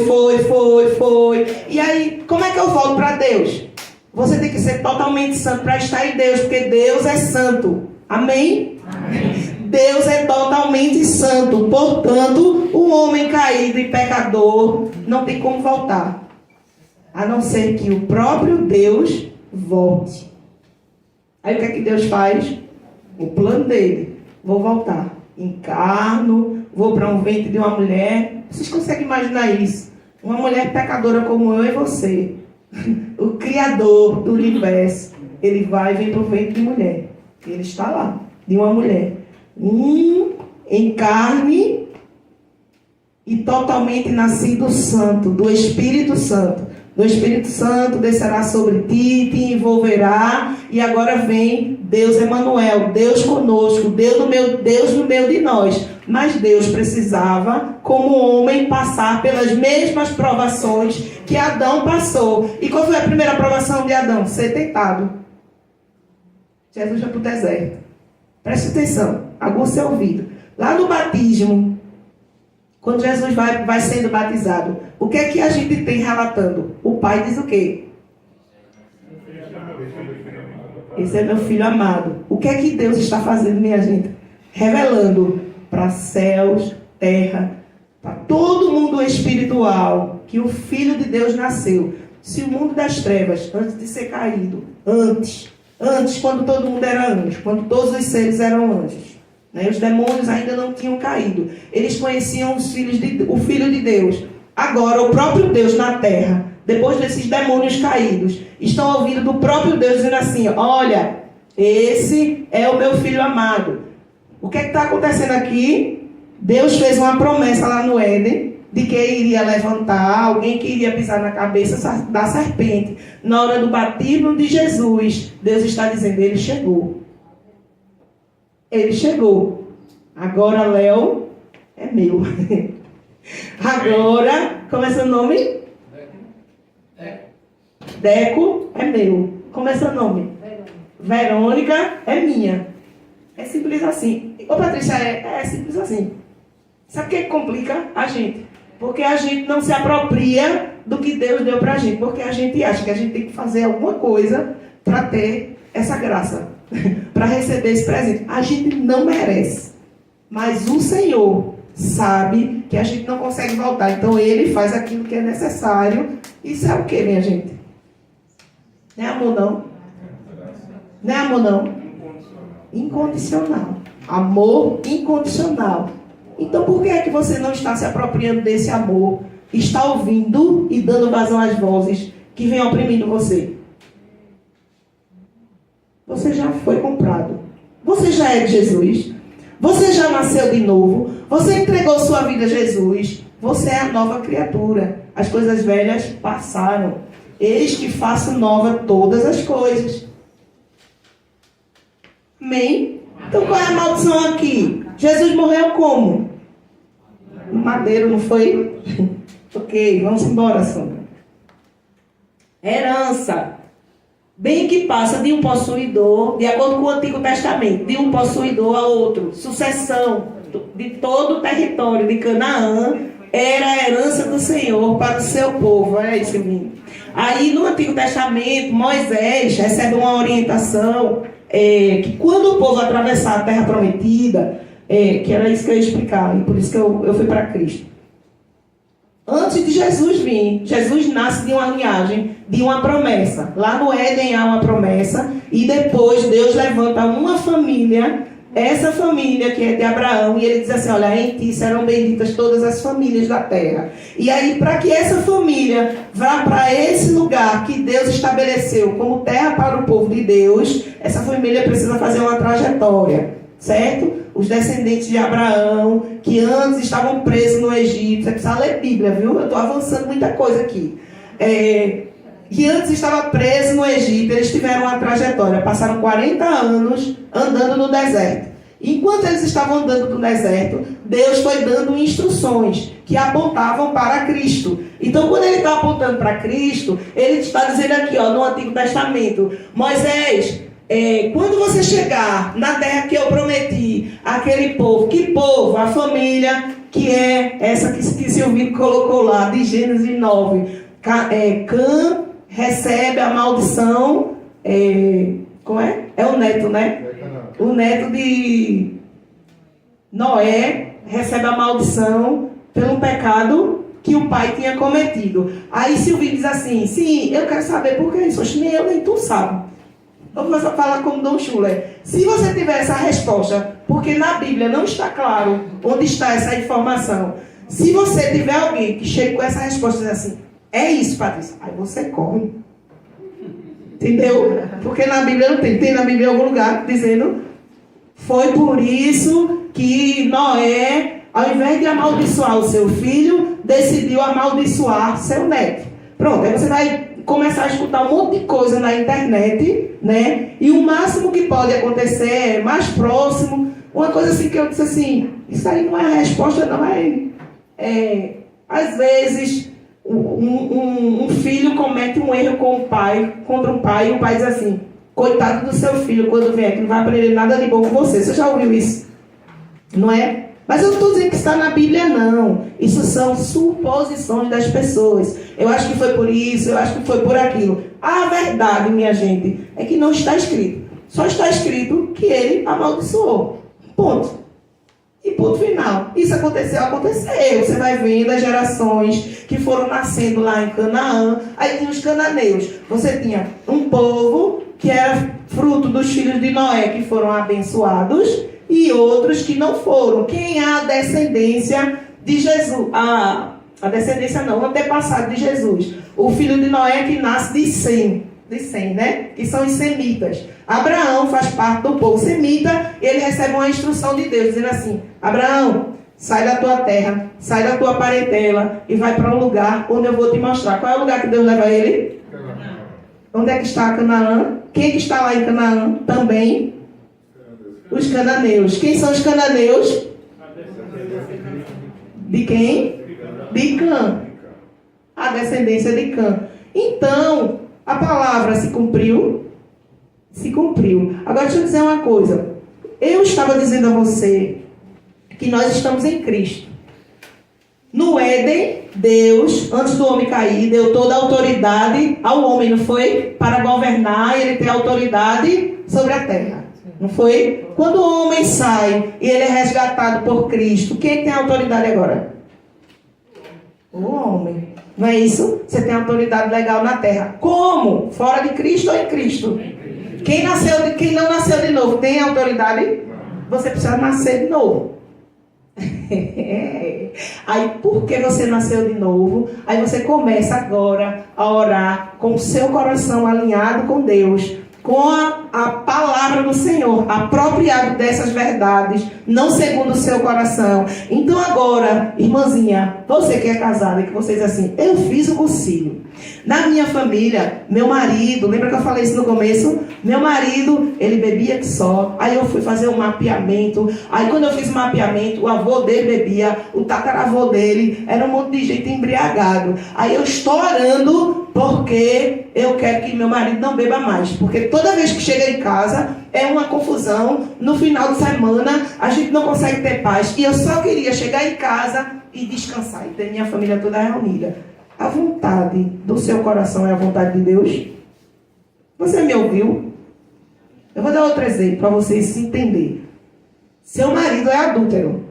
E aí, como é que eu volto para Deus? Você tem que ser totalmente santo para estar em Deus, porque Deus é santo. Amém? Amém. Deus é totalmente santo. Portanto, o homem caído e pecador não tem como voltar, a não ser que o próprio Deus volte. Aí o que é que Deus faz? O plano dele: vou voltar, encarno, vou para um ventre de uma mulher. Vocês conseguem imaginar isso? Uma mulher pecadora como eu e você, o Criador do universo, ele vai e vem para o ventre de mulher. Ele está lá, de uma mulher. Em carne e totalmente nascido santo, do Espírito Santo. Do Espírito Santo descerá sobre ti, te envolverá. E agora vem Deus Emanuel, Deus conosco, Deus no meio de nós. Mas Deus precisava, como homem, passar pelas mesmas provações que Adão passou. E qual foi a primeira provação de Adão? Ser tentado. Jesus foi para o deserto. Preste atenção, aguça seu ouvido. Lá no batismo, quando Jesus vai sendo batizado, o que é que a gente tem relatando? O pai diz o quê? Esse é meu filho amado. O que é que Deus está fazendo, minha gente? Revelando para céus, terra, para todo mundo espiritual, que o Filho de Deus nasceu. Se o mundo das trevas, antes de ser caído, antes, quando todo mundo era anjo, quando todos os seres eram anjos, né? Os demônios ainda não tinham caído. Eles conheciam o Filho de Deus. Agora, o próprio Deus na terra, depois desses demônios caídos, estão ouvindo do próprio Deus dizendo assim: olha, esse é o meu filho amado. O que é que está acontecendo aqui? Deus fez uma promessa lá no Éden, de que iria levantar alguém que iria pisar na cabeça da serpente. Na hora do batismo de Jesus, Deus está dizendo: ele chegou. Ele chegou. Agora Léo é meu. Agora, como é seu nome? Deco é meu. Como é seu nome? Verônica é minha. É simples assim. Ô Patrícia, é simples assim. Sabe o que complica a gente? Porque a gente não se apropria do que Deus deu pra gente. Porque a gente acha que a gente tem que fazer alguma coisa para ter essa graça, para receber esse presente. A gente não merece. Mas o Senhor sabe que a gente não consegue voltar. Então Ele faz aquilo que é necessário. Isso é o que, minha gente? Não é amor, não? Não é amor, não? Incondicional. Amor incondicional. Então por que é que você não está se apropriando desse amor? Está ouvindo e dando vazão às vozes que vêm oprimindo você? Você já foi comprado. Você já é de Jesus. Você já nasceu de novo. Você entregou sua vida a Jesus. Você é a nova criatura. As coisas velhas passaram. Eis que faço nova todas as coisas. Amém? Então qual é a maldição aqui? Jesus morreu como? No madeiro, não foi? Ok, vamos embora, Sandra. Herança. Bem que passa de um possuidor, de acordo com o Antigo Testamento, de um possuidor a outro. Sucessão de todo o território de Canaã era a herança do Senhor para o seu povo. É isso, menino. Aí no Antigo Testamento, Moisés recebe uma orientação que quando o povo atravessar a Terra Prometida, que era isso que eu ia explicar, e por isso que eu fui para Cristo. Antes de Jesus vir, Jesus nasce de uma linhagem, de uma promessa. Lá no Éden há uma promessa, e depois Deus levanta uma família, essa família que é de Abraão, e ele diz assim, olha, em ti serão benditas todas as famílias da terra. E aí, para que essa família vá para esse lugar que Deus estabeleceu como terra para o povo de Deus, essa família precisa fazer uma trajetória, certo? Os descendentes de Abraão, que antes estavam presos no Egito. Você precisa ler Bíblia, viu? Eu estou avançando muita coisa aqui. Que antes estava preso no Egito, eles tiveram uma trajetória. Passaram 40 anos andando no deserto. Enquanto eles estavam andando no deserto, Deus foi dando instruções que apontavam para Cristo. Então, quando ele está apontando para Cristo, ele está dizendo aqui, ó, no Antigo Testamento, Moisés, quando você chegar na terra que eu prometi, aquele povo, que povo? A família que é essa que Silvino colocou lá, de Gênesis 9. Cã recebe a maldição, como é? É o neto, né? O neto de Noé recebe a maldição pelo pecado que o pai tinha cometido. Aí Silvino diz assim, sim, eu quero saber por que isso. Oxe, nem eu nem tu sabe. Eu vou falar como Dom Schuller. Se você tiver essa resposta, porque na Bíblia não está claro onde está essa informação. Se você tiver alguém que chega com essa resposta e diz assim, é isso, Patrícia, aí você corre. Entendeu? Porque na Bíblia não tem. Tem na Bíblia em algum lugar dizendo, foi por isso que Noé, ao invés de amaldiçoar o seu filho, decidiu amaldiçoar seu neto. Pronto, aí você vai começar a escutar um monte de coisa na internet, né? E o máximo que pode acontecer é mais próximo, uma coisa assim que eu disse assim, isso aí não é a resposta, não é. Às vezes um filho comete um erro com o pai, contra um pai, e o pai diz assim, coitado do seu filho, quando vier aqui não vai aprender nada de bom com você. Você já ouviu isso? Não é? Mas eu não estou dizendo que está na Bíblia, não. Isso são suposições das pessoas. Eu acho que foi por isso, eu acho que foi por aquilo. A verdade, minha gente, é que não está escrito. Só está escrito que ele amaldiçoou. Ponto. E ponto final. Isso aconteceu. Você vai vendo as gerações que foram nascendo lá em Canaã. Aí tinha os cananeus. Você tinha um povo que era fruto dos filhos de Noé, que foram abençoados, e outros que não foram. Quem é a descendência de Jesus? A descendência não, o antepassado de Jesus. O filho de Noé que nasce de Sem, né? Que são os semitas. Abraão faz parte do povo semita, e ele recebe uma instrução de Deus, dizendo assim, Abraão, sai da tua terra, sai da tua parentela, e vai para um lugar onde eu vou te mostrar. Qual é o lugar que Deus leva ele? Canaã. Onde é que está Canaã? Quem que está lá em Canaã? Também os cananeus. Quem são os cananeus? De quem? De Cã. A descendência de Cã. Então, a palavra se cumpriu? Se cumpriu. Agora, deixa eu dizer uma coisa. Eu estava dizendo a você que nós estamos em Cristo. No Éden, Deus, antes do homem cair, deu toda a autoridade ao homem, não foi? Para governar, ele tem autoridade sobre a terra. Não foi? Quando o homem sai e ele é resgatado por Cristo, quem tem autoridade agora? O homem. Não é isso? Você tem autoridade legal na terra. Como? Fora de Cristo ou em Cristo? Quem não nasceu de novo tem autoridade? Você precisa nascer de novo. Aí, porque você nasceu de novo, aí você começa agora a orar com o seu coração alinhado com Deus. com a palavra do Senhor, apropriado dessas verdades, não segundo o seu coração. Então agora, irmãzinha, você que é casada e que você diz assim, eu fiz o concílio. Na minha família, meu marido, lembra que eu falei isso no começo? Meu marido, ele bebia que só. Aí eu fui fazer um mapeamento. Aí quando eu fiz o mapeamento, o avô dele bebia, o tataravô dele, era um monte de gente embriagado. Aí eu estou orando porque eu quero que meu marido não beba mais. Porque toda vez que chega em casa, é uma confusão. No final de semana, a gente não consegue ter paz. E eu só queria chegar em casa e descansar. E ter minha família toda reunida. A vontade do seu coração é a vontade de Deus? Você me ouviu? Eu vou dar outro exemplo para vocês se entenderem. Seu marido é adúltero.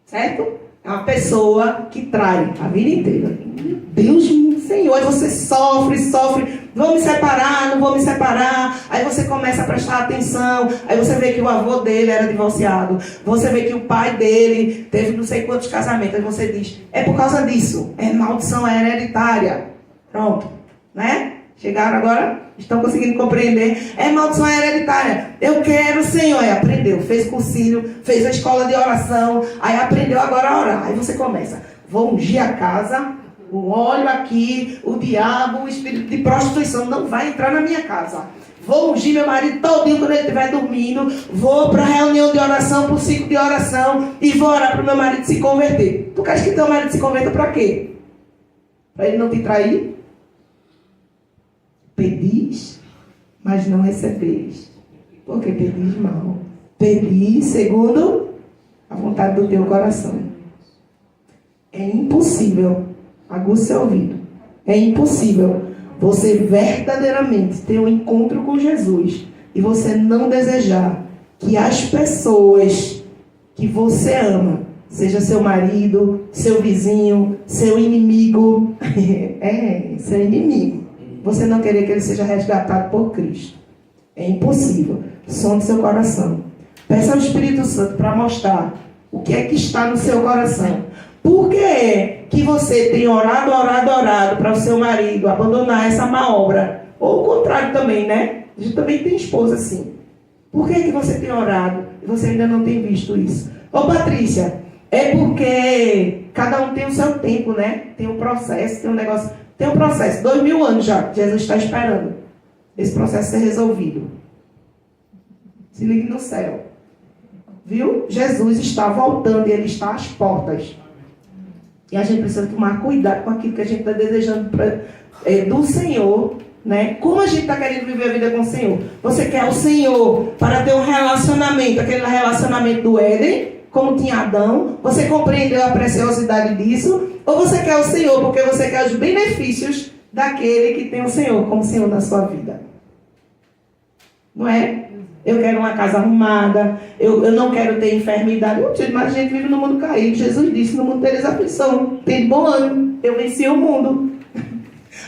Certo? É uma pessoa que trai a vida inteira. Meu Deus, Senhor, aí você sofre. Vou me separar, não vou me separar. Aí você começa a prestar atenção. Aí você vê que o avô dele era divorciado. Você vê que o pai dele teve não sei quantos casamentos. Aí você diz, é por causa disso. É maldição hereditária. Pronto. Né? Chegaram agora? Estão conseguindo compreender? É maldição hereditária. Eu quero, Senhor. Aí aprendeu. Fez cursinho, fez a escola de oração. Aí aprendeu agora a orar. Aí você começa. Vou ungir a casa. O óleo aqui, o diabo, o espírito de prostituição não vai entrar na minha casa. Vou ungir meu marido todinho quando ele estiver dormindo. Vou para a reunião de oração, para o ciclo de oração. E vou orar para o meu marido se converter. Tu queres que teu marido se converta para quê? Para ele não te trair? Pedis, mas não recebeis. Porque pedis mal. Pedi segundo a vontade do teu coração. É impossível. Aguça seu ouvido. É impossível você verdadeiramente ter um encontro com Jesus e você não desejar que as pessoas que você ama, seja seu marido, seu vizinho, seu inimigo, seu inimigo, você não querer que ele seja resgatado por Cristo. É impossível. Sonde seu coração. Peça ao Espírito Santo para mostrar o que é que está no seu coração. Por que é que você tem orado para o seu marido abandonar essa má obra? Ou o contrário também, né? A gente também tem esposa assim. Por que é que você tem orado e você ainda não tem visto isso? Ô Patrícia, é porque cada um tem o seu tempo, né? Tem um processo, tem um negócio. Tem um processo. 2000 anos já, Jesus está esperando esse processo ser resolvido. Se ligue no céu. Viu? Jesus está voltando e ele está às portas. E a gente precisa tomar cuidado com aquilo que a gente está desejando do Senhor, né? Como a gente está querendo viver a vida com o Senhor? Você quer o Senhor para ter um relacionamento, aquele relacionamento do Éden, como tinha Adão? Você compreendeu a preciosidade disso? Ou você quer o Senhor porque você quer os benefícios daquele que tem o Senhor como Senhor na sua vida? Não é? Eu quero uma casa arrumada, eu não quero ter enfermidade. Mas a gente vive no mundo caído. Jesus disse, no mundo tereis aflição. Tem bom ânimo, eu venci o mundo.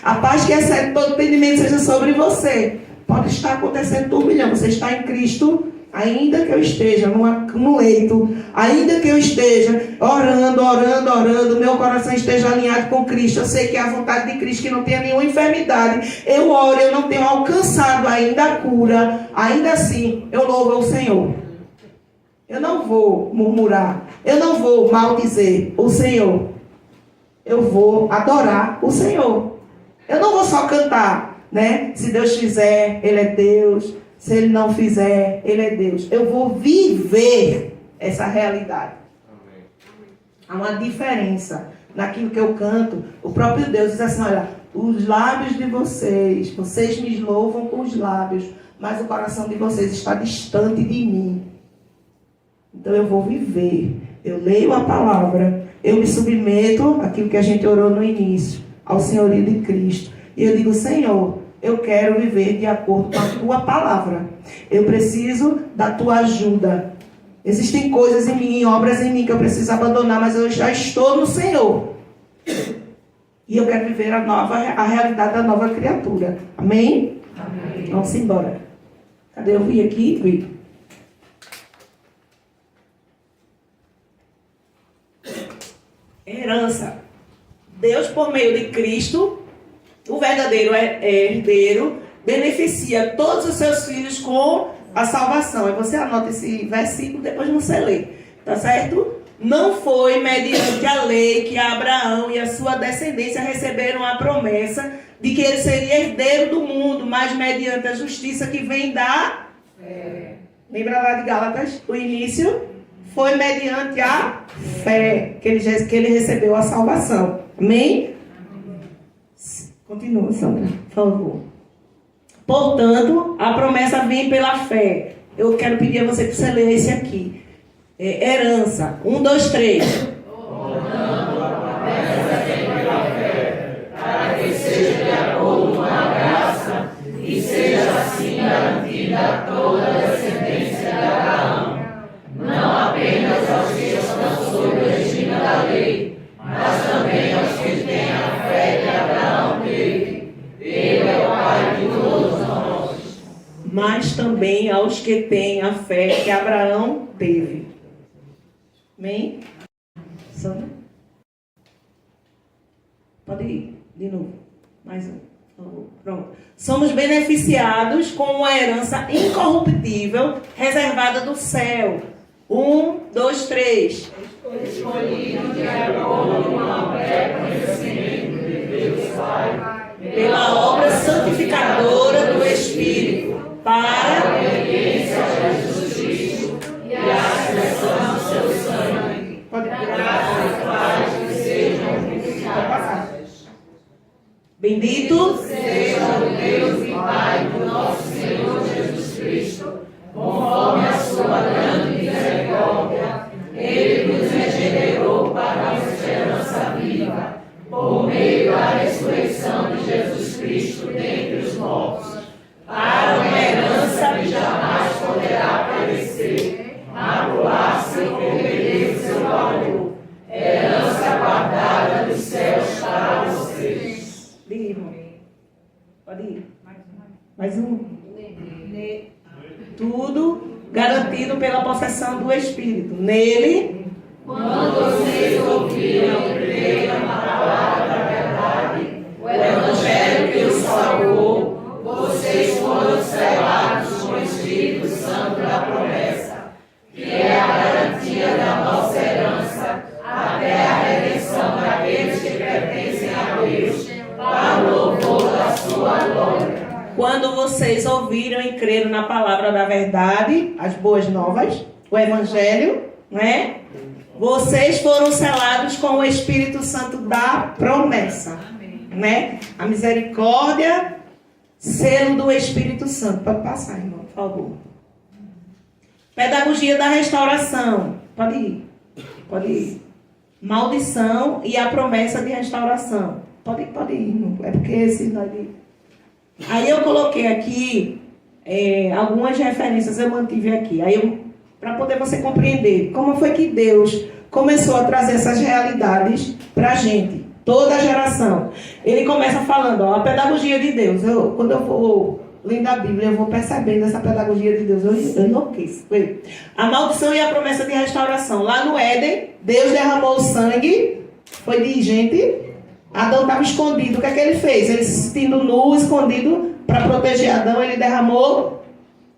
A paz que excede todo entendimento seja sobre você. Pode estar acontecendo turbilhão. Você está em Cristo, ainda que eu esteja no leito, ainda que eu esteja orando, meu coração esteja alinhado com Cristo. Eu sei que é a vontade de Cristo, que não tenha nenhuma enfermidade. Eu oro, eu não tenho alcançado ainda a cura. Ainda assim, eu louvo ao Senhor. Eu não vou murmurar, eu não vou maldizer o Senhor. Eu vou adorar o Senhor. Eu não vou só cantar, né? Se Deus fizer, Ele é Deus. Se Ele não fizer, Ele é Deus. Eu vou viver essa realidade. Amém. Há uma diferença naquilo que eu canto. O próprio Deus diz assim, olha, os lábios de vocês me louvam com os lábios, mas o coração de vocês está distante de mim. Então eu vou viver. Eu leio a palavra, eu me submeto àquilo que a gente orou no início, ao senhorio de Cristo. E eu digo, Senhor, eu quero viver de acordo com a tua palavra. Eu preciso da tua ajuda. Existem coisas em mim, obras em mim que eu preciso abandonar, mas eu já estou no Senhor. E eu quero viver a realidade da nova criatura. Amém? Amém. Vamos embora. Cadê? Eu vi aqui, vi. Herança. Deus, por meio de Cristo, o verdadeiro herdeiro, beneficia todos os seus filhos com a salvação. Aí você anota esse versículo, depois você lê. Tá certo? Não foi mediante a lei que Abraão e a sua descendência receberam a promessa de que ele seria herdeiro do mundo, mas mediante a justiça que vem da fé. Lembra lá de Gálatas? O início foi mediante a fé que ele recebeu a salvação. Amém? Continua, Sandra, por favor. Portanto, a promessa vem pela fé. Eu quero pedir a você que você leia esse aqui. Herança. 1, 2, 3. Portanto, a promessa vem pela fé, para que seja de acordo com a graça e seja assim garantida toda a descendência de Abraão, não apenas aos que estão sob o regime da lei, mas também aos que têm a fé que Abraão teve. Ele é o Pai de todos nós. Mas também aos que têm a fé que Abraão teve. Amém? Sandra? Pode ir, de novo. Mais um, por favor. Pronto. Somos beneficiados com uma herança incorruptível reservada do céu. 1, 2, 3. Escolhido de acordo com o pré-conhecimento de Deus Pai, Pela obra santificadora do Espírito, para a obediência a Jesus Cristo e a expressão do seu sangue, graças quais que sejam vivificadas. bendito Seja o Deus e Pai do nosso Senhor Jesus Cristo, conforme a sua grande misericórdia, Ele nos regenerou para a esperança viva, por meio da ressurreição de Jesus Cristo dentre os mortos, para uma herança que jamais poderá perecer, macular-se ou perder o seu valor, herança guardada dos céus para vocês. Diga, irmão. Pode ir. Mais um. Tudo garantido pela possessão do Espírito. Nele, Quando vocês ouviram e creram na palavra da verdade, o Evangelho que os salvou, vocês foram selados com o Espírito Santo da promessa, que é a garantia da nossa herança, até a redenção daqueles que pertencem a Deus, para o louvor da sua glória. quando vocês ouviram e creram na palavra da verdade, as boas novas, o Evangelho, né? Vocês foram selados com o Espírito Santo da promessa, né? A misericórdia, selo do Espírito Santo. Pode passar, irmão, por favor. Pedagogia da restauração. Pode ir. Pode ir. Maldição e a promessa de restauração. Pode ir, irmão. É porque esse... Aí eu coloquei aqui algumas referências, eu mantive aqui. Aí para poder você compreender como foi que Deus começou a trazer essas realidades para a gente, toda a geração. Ele começa falando, a pedagogia de Deus. Quando eu vou lendo a Bíblia, eu vou percebendo essa pedagogia de Deus. Eu enlouqueço. A maldição e a promessa de restauração. Lá no Éden, Deus derramou o sangue, foi de gente. Adão estava escondido. O que é que ele fez? Ele se sentindo nu, escondido, para proteger Adão, ele derramou,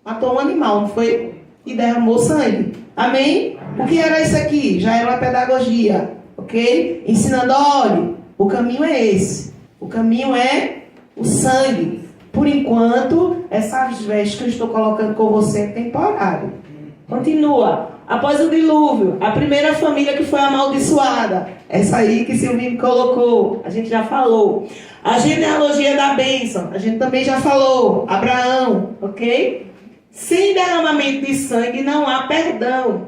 matou um animal, não foi? E derramou sangue. Amém? O que era isso aqui? Já era uma pedagogia, ok? Ensinando, olha, o caminho é esse. O caminho é o sangue. Por enquanto, essas vestes que eu estou colocando com você é temporário. Continua. Após o dilúvio, a primeira família que foi amaldiçoada. Essa aí que Silvinho colocou. A gente já falou. A genealogia da bênção. A gente também já falou. Abraão, ok? Sem derramamento de sangue não há perdão.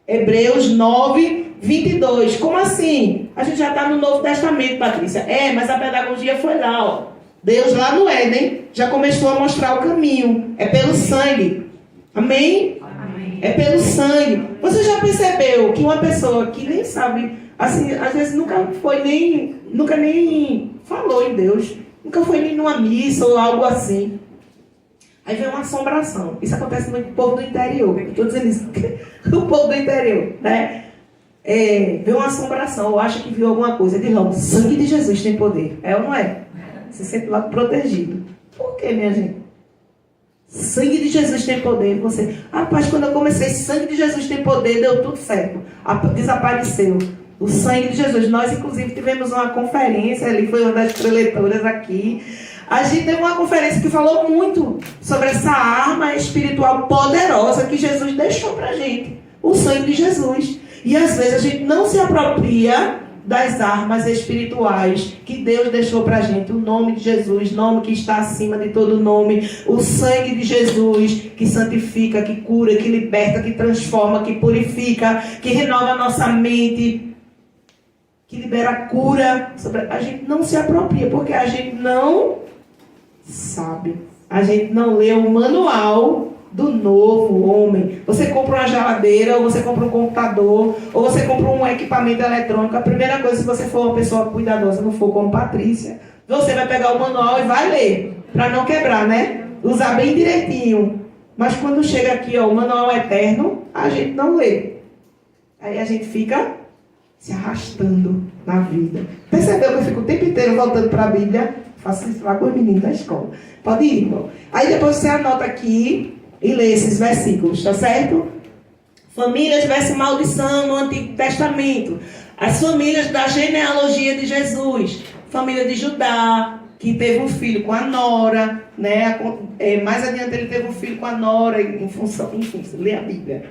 Hebreus 9, 22. Como assim? A gente já está no Novo Testamento, Patrícia. Mas a pedagogia foi lá, ó. Deus lá no Éden já começou a mostrar o caminho. É pelo sangue. Amém? Amém. É pelo sangue. Você já percebeu que uma pessoa que nem sabe, assim, às vezes nunca nem falou em Deus, nunca foi nem numa missa ou algo assim. Aí vem uma assombração. Isso acontece no povo do interior. Eu estou dizendo isso. O povo do interior, né? Vê uma assombração, ou acha que viu alguma coisa. Diz logo, o sangue de Jesus tem poder. É ou não é? Se sente logo protegido. Por quê, minha gente? Sangue de Jesus tem poder. Você, rapaz, quando eu comecei, sangue de Jesus tem poder, deu tudo certo. Desapareceu. O sangue de Jesus. Nós, inclusive, tivemos uma conferência ali, foi uma das preletoras aqui. A gente teve uma conferência que falou muito sobre essa arma espiritual poderosa que Jesus deixou pra gente. O sangue de Jesus. E às vezes a gente não se apropria das armas espirituais que Deus deixou pra gente. O nome de Jesus, nome que está acima de todo nome. O sangue de Jesus que santifica, que cura, que liberta, que transforma, que purifica, que renova a nossa mente, que libera cura. A gente não se apropria porque a gente não sabe. A gente não lê o manual do novo homem. Você compra uma geladeira, ou você compra um computador, ou você compra um equipamento eletrônico. A primeira coisa, se você for uma pessoa cuidadosa, não for como Patrícia, você vai pegar o manual e vai ler, para não quebrar, né? Usar bem direitinho. Mas quando chega aqui, ó, o manual eterno, a gente não lê. Aí a gente fica se arrastando na vida. Percebeu que eu fico o tempo inteiro voltando para a Bíblia? Faço isso lá com os meninos da escola. Pode ir, irmão. Aí depois você anota aqui e lê esses versículos, tá certo? Famílias versus maldição no Antigo Testamento. As famílias da genealogia de Jesus. Família de Judá, que teve um filho com a nora, né? Mais adiante ele teve um filho com a nora, em função, enfim, lê a Bíblia.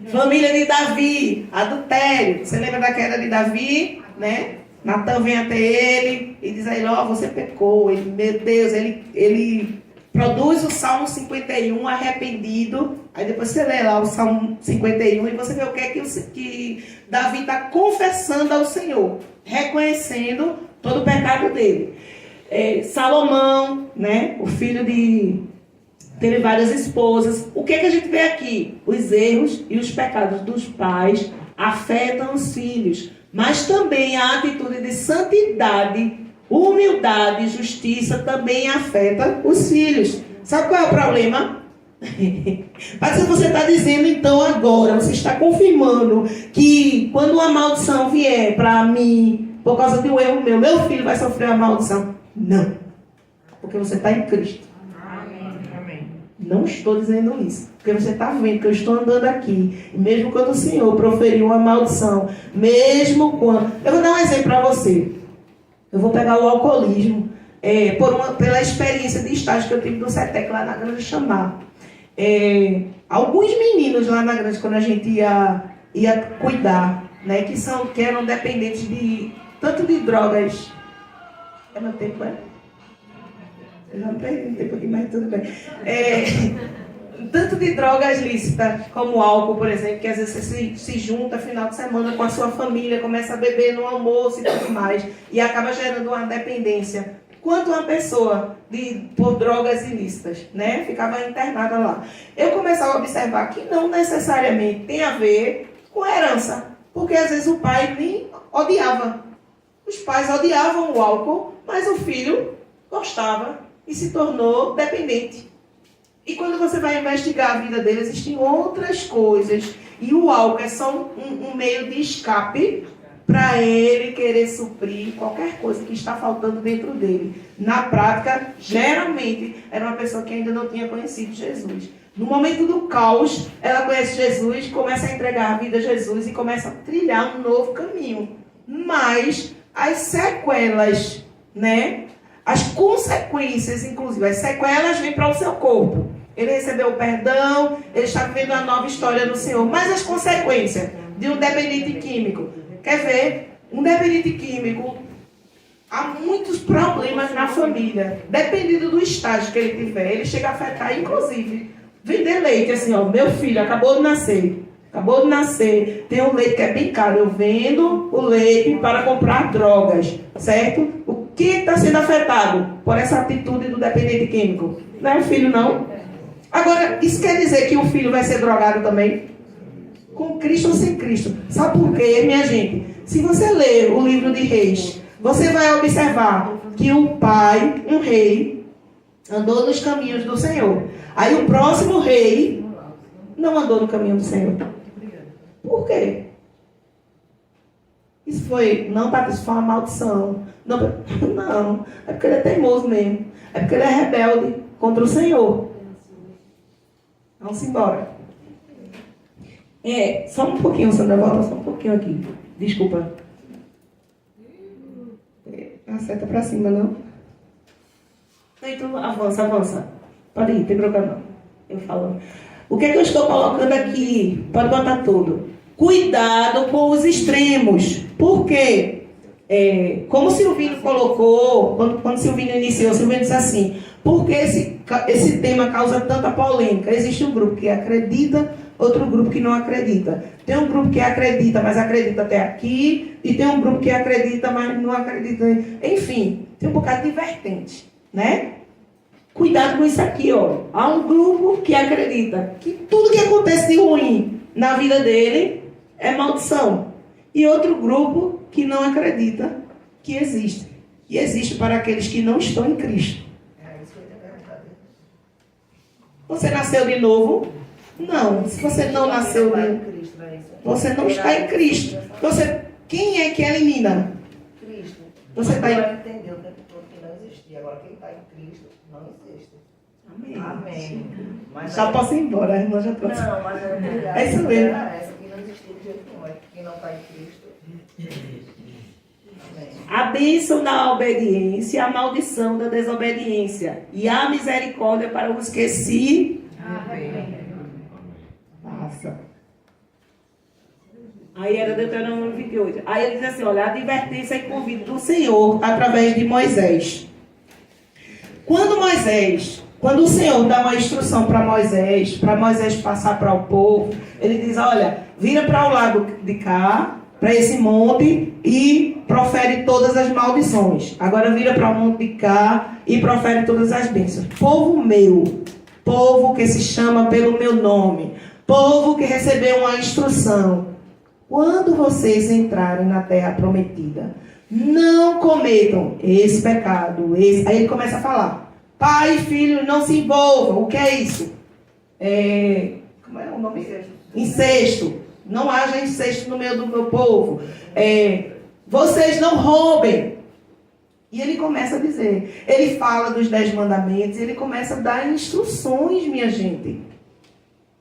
Família de Davi, adultério. Você lembra da queda de Davi, né? Natan vem até ele e diz a ele, ó, você pecou. Ele, meu Deus, ele produz o Salmo 51 arrependido. Aí depois você lê lá o Salmo 51 e você vê o que é que Davi está confessando ao Senhor, reconhecendo todo o pecado dele. Salomão, né, o filho de... teve várias esposas. O que é que a gente vê aqui? Os erros e os pecados dos pais afetam os filhos, mas também a atitude de santidade, humildade e justiça também afeta os filhos. Sabe qual é o problema? Mas você está dizendo então agora, você está confirmando que quando uma maldição vier para mim, por causa de um erro meu filho vai sofrer a maldição. Não, porque você está em Cristo. Não estou dizendo isso, porque você está vendo que eu estou andando aqui. E mesmo quando o Senhor proferiu uma maldição, mesmo quando... Eu vou dar um exemplo para você. Eu vou pegar o alcoolismo, pela experiência de estágio que eu tive do CETEC lá na Grande Chamar. Alguns meninos lá na Grande, quando a gente ia cuidar, né, que eram dependentes tanto de drogas... É meu tempo, Eu já não perdi tempo aqui, mas tudo bem. Tanto de drogas lícitas, como álcool, por exemplo, que às vezes você se junta final de semana com a sua família, começa a beber no almoço e tudo mais, e acaba gerando uma dependência. Quanto uma pessoa por drogas ilícitas, né, ficava internada lá. Eu começava a observar que não necessariamente tem a ver com herança, porque às vezes o pai nem odiava. Os pais odiavam o álcool, mas o filho gostava e se tornou dependente. E quando você vai investigar a vida dele, existem outras coisas. E o álcool é só um meio de escape para ele querer suprir qualquer coisa que está faltando dentro dele. Na prática, geralmente, era uma pessoa que ainda não tinha conhecido Jesus. No momento do caos, ela conhece Jesus, começa a entregar a vida a Jesus e começa a trilhar um novo caminho. Mas as sequelas, né? As consequências, inclusive, as sequelas vêm para o seu corpo. Ele recebeu o perdão, ele está vivendo uma nova história no Senhor. Mas as consequências de um dependente químico. Quer ver? Um dependente químico, há muitos problemas na família. Dependendo do estágio que ele tiver, ele chega a afetar, inclusive, vender leite. Assim, ó, meu filho acabou de nascer, tem um leite que é bem caro. Eu vendo o leite para comprar drogas, certo? O que está sendo afetado por essa atitude do dependente químico? Não é o filho, não. Agora, isso quer dizer que o filho vai ser drogado também? Com Cristo ou sem Cristo? Sabe por quê, minha gente? Se você ler o livro de Reis, você vai observar que o pai, um rei, andou nos caminhos do Senhor. Aí o próximo rei não andou no caminho do Senhor. Por quê? Isso foi, não, Patrícia, foi uma maldição. Não, não, é porque ele é teimoso mesmo. É porque ele é rebelde contra o Senhor. Vamos embora. Só um pouquinho, Sandra, volta só um pouquinho aqui. Desculpa. Acerta pra cima, não? Então, avança. Pode ir, tem problema não. Eu falo. O que é que eu estou colocando aqui? Pode botar tudo. Cuidado com os extremos. Por quê? Como o Silvino colocou, quando o Silvino iniciou, o Silvino disse assim, por que esse tema causa tanta polêmica? Existe um grupo que acredita, outro grupo que não acredita. Tem um grupo que acredita, mas acredita até aqui, e tem um grupo que acredita, mas não acredita. Enfim, tem um bocado de vertente, né? Cuidado com isso aqui, ó. Há um grupo que acredita que tudo que acontece de ruim na vida dele é maldição. E outro grupo que não acredita que existe. E existe para aqueles que não estão em Cristo. Você nasceu de novo? Não. Se você não nasceu de novo, você não está em Cristo. Quem é que elimina? Cristo. Você está em... Entendeu que não existia. Agora, quem está em Cristo, não existe. Amém. Amém. Mas Já posso ir embora, a irmã já trouxe. Não, mas É isso mesmo. essa que não existiu de jeito nenhum. Quem não está em Cristo. Amém. A bênção da obediência, a maldição da desobediência. E a misericórdia para os que se... Passa. Aí era Deuteronômio 28. Aí ele diz assim, olha, a advertência e convite do Senhor através de Moisés. Quando o Senhor dá uma instrução para Moisés passar para o povo, ele diz, olha, vira para o lado de cá, para esse monte e profere todas as maldições. Agora vira para o monte de cá e profere todas as bênçãos. Povo meu, povo que se chama pelo meu nome, povo que recebeu uma instrução. Quando vocês entrarem na terra prometida, não cometam esse pecado. Aí ele começa a falar. Pai e filho não se envolvam. O que é isso? Como é o nome? Incesto. Não haja incesto no meio do meu povo. Vocês não roubem. E ele começa a dizer. Ele fala dos 10 mandamentos. Ele começa a dar instruções, minha gente.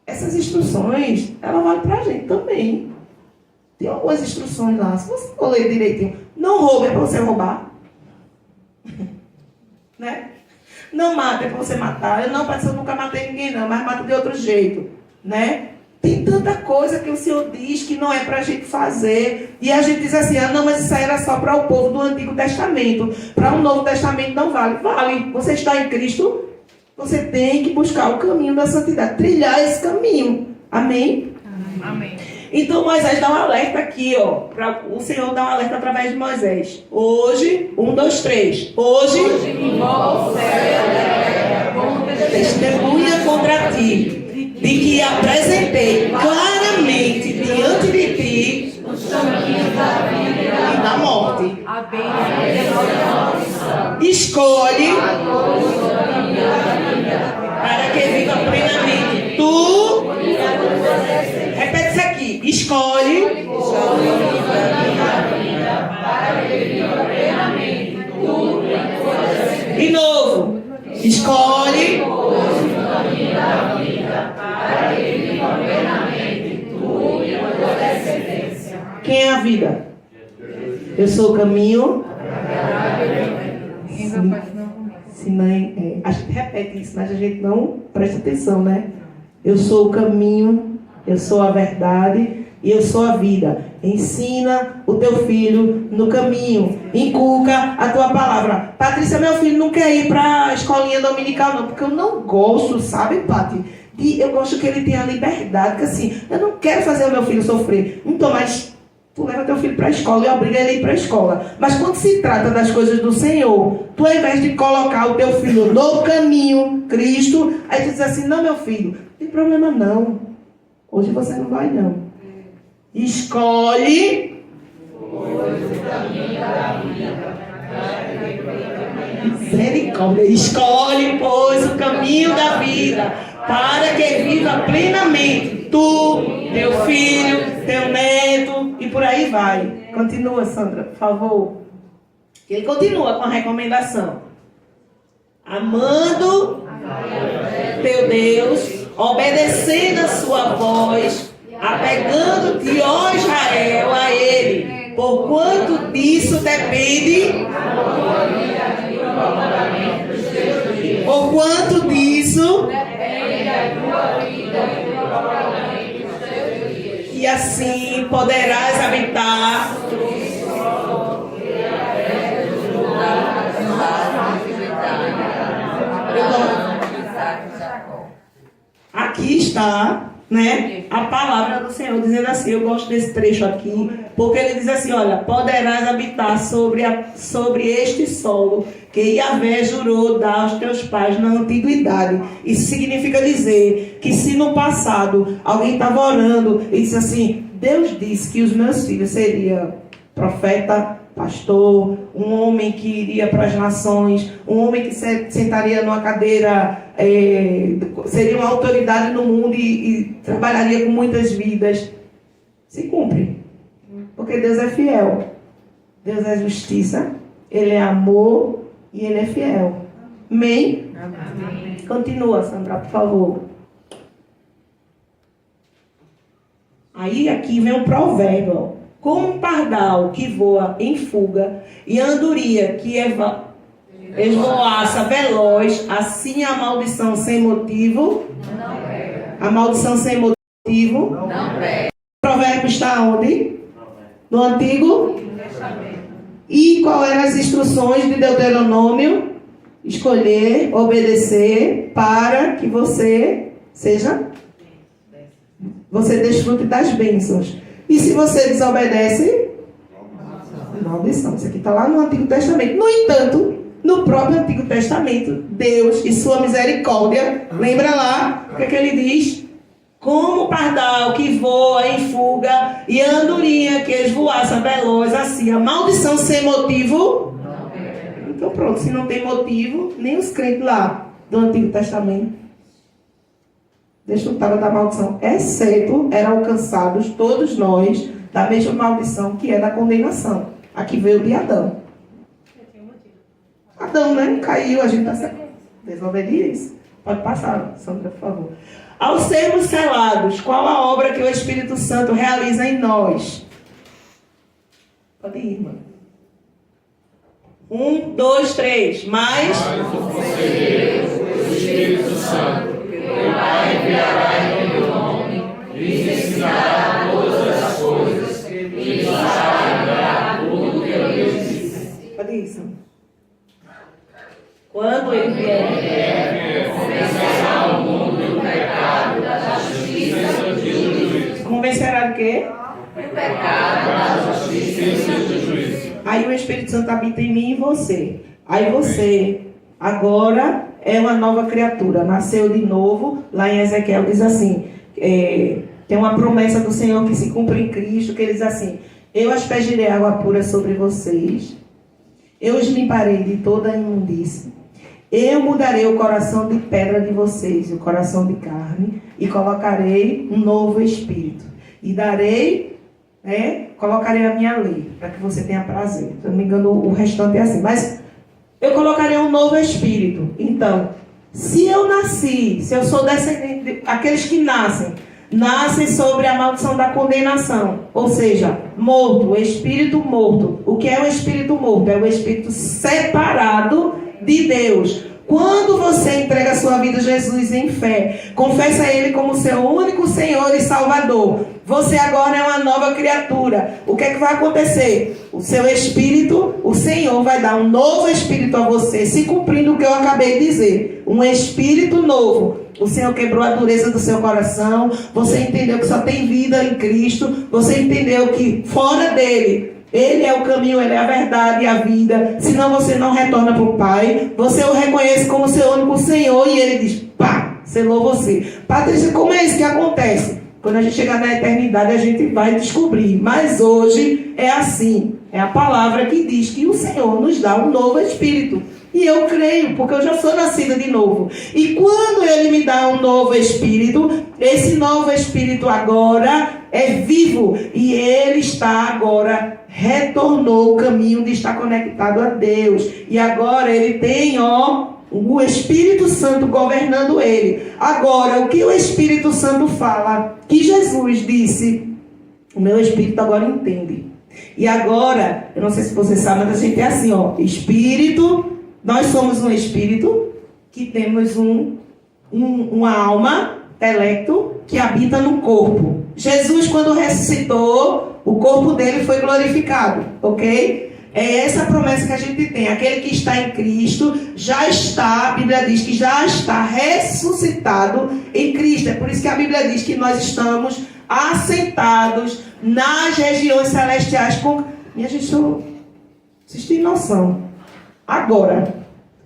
Essas instruções, ela vale pra gente também. Tem algumas instruções lá. Se você for ler direitinho, não roube é para você roubar. Né? Não mate é para você matar. Eu nunca matei ninguém não, mas mato de outro jeito. Né? Tem tanta coisa que o Senhor diz que não é para a gente fazer. E a gente diz assim, não, mas isso aí era só para o povo do Antigo Testamento. Para o Novo Testamento não vale. Vale. Você está em Cristo, você tem que buscar o caminho da santidade. Trilhar esse caminho. Amém? Amém. Então Moisés dá um alerta aqui, ó. O Senhor dá um alerta através de Moisés. Hoje, 1, 2, 3. Hoje testemunha contra ti, de que apresentei claramente diante de ti os caminhos da vida e da morte. A bênção. Escolhe para que viva plenamente. Tu, repete isso aqui. Escolhe de novo. Escolhe quem é a vida? Eu sou o caminho. Se mãe, a gente repete isso, mas a gente não presta atenção, né? Eu sou o caminho, eu sou a verdade e eu sou a vida. Ensina o teu filho no caminho, inculca a tua palavra. Patrícia, meu filho não quer ir para a escolinha dominical não, porque eu não gosto, sabe, Pati? Eu gosto que ele tenha liberdade, porque assim, eu não quero fazer o meu filho sofrer. Então, mas tu leva teu filho para a escola e obriga ele a ir para a escola. Mas quando se trata das coisas do Senhor, tu ao invés de colocar o teu filho no caminho, Cristo, aí tu diz assim, não, meu filho, não tem problema não. Hoje você não vai não. Escolhe misericórdia. Escolhe, pois, o caminho da vida, para que viva plenamente tu, teu filho, teu neto, alimento e por aí vai. Continua, Sandra, por favor. Ele continua com a recomendação. Amando teu Deus, obedecendo a sua voz, apegando-te, ó Israel, a Ele, porquanto disso depende. Porquanto disso e assim poderás habitar aqui está, né, a palavra do Senhor dizendo assim. Eu gosto desse trecho aqui porque ele diz assim: olha, poderás habitar sobre este solo que Yahvé jurou dar aos teus pais na antiguidade. Isso significa dizer que se no passado alguém estava orando e disse assim: Deus disse que os meus filhos seriam profeta, pastor, um homem que iria para as nações, um homem que sentaria numa cadeira, seria uma autoridade no mundo e trabalharia com muitas vidas. Se cumpre, porque Deus é fiel, Deus é justiça, Ele é amor e Ele é fiel. Amém? Amém. Continua, Sandra, por favor. Aí aqui vem um provérbio, ó. Como um pardal que voa em fuga e a andorinha que esvoaça veloz, assim a maldição sem motivo. Não pega. A maldição sem motivo. Não pega. O provérbio está onde? No Antigo Testamento. E quais eram as instruções de Deuteronômio? Escolher, obedecer, para que você desfrute das bênçãos. E se você desobedece, maldição. Isso aqui está lá no Antigo Testamento. No entanto, no próprio Antigo Testamento, Deus e sua misericórdia, lembra lá o que ele diz? Como o pardal que voa em fuga e a andorinha que esvoaça veloz, assim, a maldição sem motivo. Então pronto, se não tem motivo, nem os crentes lá do Antigo Testamento desfrutaram da maldição, exceto eram alcançados todos nós da mesma maldição que é da condenação. Aqui veio de Adão. Adão, né? Caiu, a gente está desobediência. Pode passar, Sandra, por favor. Ao sermos selados, qual a obra que o Espírito Santo realiza em nós? Pode ir, irmã. 1, 2, 3. Mais o Conselheiro, o Espírito Santo. O Pai enviará em meu nome, lhes ensinará todas as coisas e lhes fará lembrar tudo que eu lhes disse. Pode isso. Quando ele vier, convencerá o mundo do pecado, da justiça e do juízo. Convencerá o quê? O pecado, da justiça e do juízo. Aí o Espírito Santo habita em mim e você. Aí você, agora, é uma nova criatura, nasceu de novo. Lá em Ezequiel diz assim, tem uma promessa do Senhor que se cumpre em Cristo, que ele diz assim: eu aspergirei água pura sobre vocês, eu os limparei de toda a imundície, eu mudarei o coração de pedra de vocês, o coração de carne, e colocarei um novo espírito, e darei, colocarei a minha lei, para que você tenha prazer. Se eu não me engano, o restante é assim, mas eu colocarei um novo espírito. Então, se eu nasci, se eu sou descendente, aqueles que nascem sobre a maldição da condenação, ou seja, morto, o espírito morto. O que é o espírito morto? É o espírito separado de Deus. Quando você entrega a sua vida a Jesus em fé, confessa Ele como seu único Senhor e Salvador, você agora é uma nova criatura. O que é que vai acontecer? O seu espírito, o Senhor vai dar um novo espírito a você, se cumprindo o que eu acabei de dizer. Um espírito novo. O Senhor quebrou a dureza do seu coração. Você entendeu que só tem vida em Cristo. Você entendeu que fora dele, Ele é o caminho, Ele é a verdade e a vida. Senão você não retorna para o Pai. Você o reconhece como seu único Senhor e Ele diz, pá, selou você. Patrícia, como é isso que acontece? Quando a gente chegar na eternidade, a gente vai descobrir. Mas hoje é assim. É a palavra que diz que o Senhor nos dá um novo espírito. E eu creio, porque eu já sou nascida de novo. E quando Ele me dá um novo espírito, esse novo espírito agora é vivo. E ele está agora, retornou o caminho de estar conectado a Deus. E agora ele tem, o Espírito Santo governando ele. Agora, o que o Espírito Santo fala? Que Jesus disse, o meu espírito agora entende. E agora, eu não sei se você sabe, mas a gente é assim, espírito. Nós somos um espírito que temos uma alma, intelecto, que habita no corpo. Jesus, quando ressuscitou, o corpo dele foi glorificado, ok? É essa a promessa que a gente tem. Aquele que está em Cristo já está, a Bíblia diz que já está ressuscitado em Cristo. É por isso que a Bíblia diz que nós estamos assentados nas regiões celestiais. Minha gente, vocês têm noção. Agora,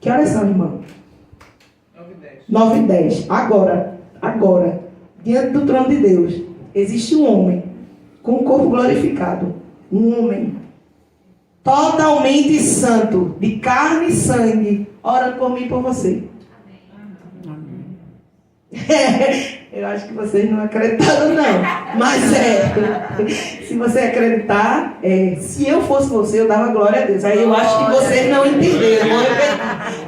que horas são, irmão? 9h10. Agora, diante do trono de Deus, existe um homem com o corpo glorificado. Um homem totalmente santo, de carne e sangue, orando por mim e por você. Eu acho que vocês não acreditaram, não. Mas se você acreditar, se eu fosse você, eu dava glória a Deus. Aí eu acho que vocês não entenderam.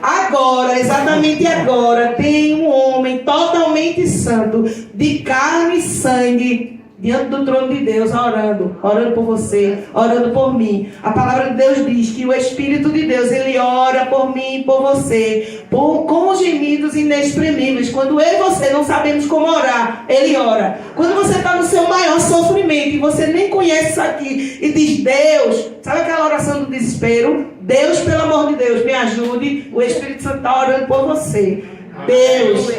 Agora, exatamente agora, tem um homem totalmente santo, de carne e sangue, diante do trono de Deus, orando por você, orando por mim. A palavra de Deus diz que o Espírito de Deus, ele ora por mim e por você, com gemidos inexprimíveis. Quando eu e você não sabemos como orar, ele ora. Quando você está no seu maior sofrimento e você nem conhece isso aqui e diz, Deus, sabe aquela oração do desespero? Deus, pelo amor de Deus, me ajude. O Espírito Santo está orando por você. Deus,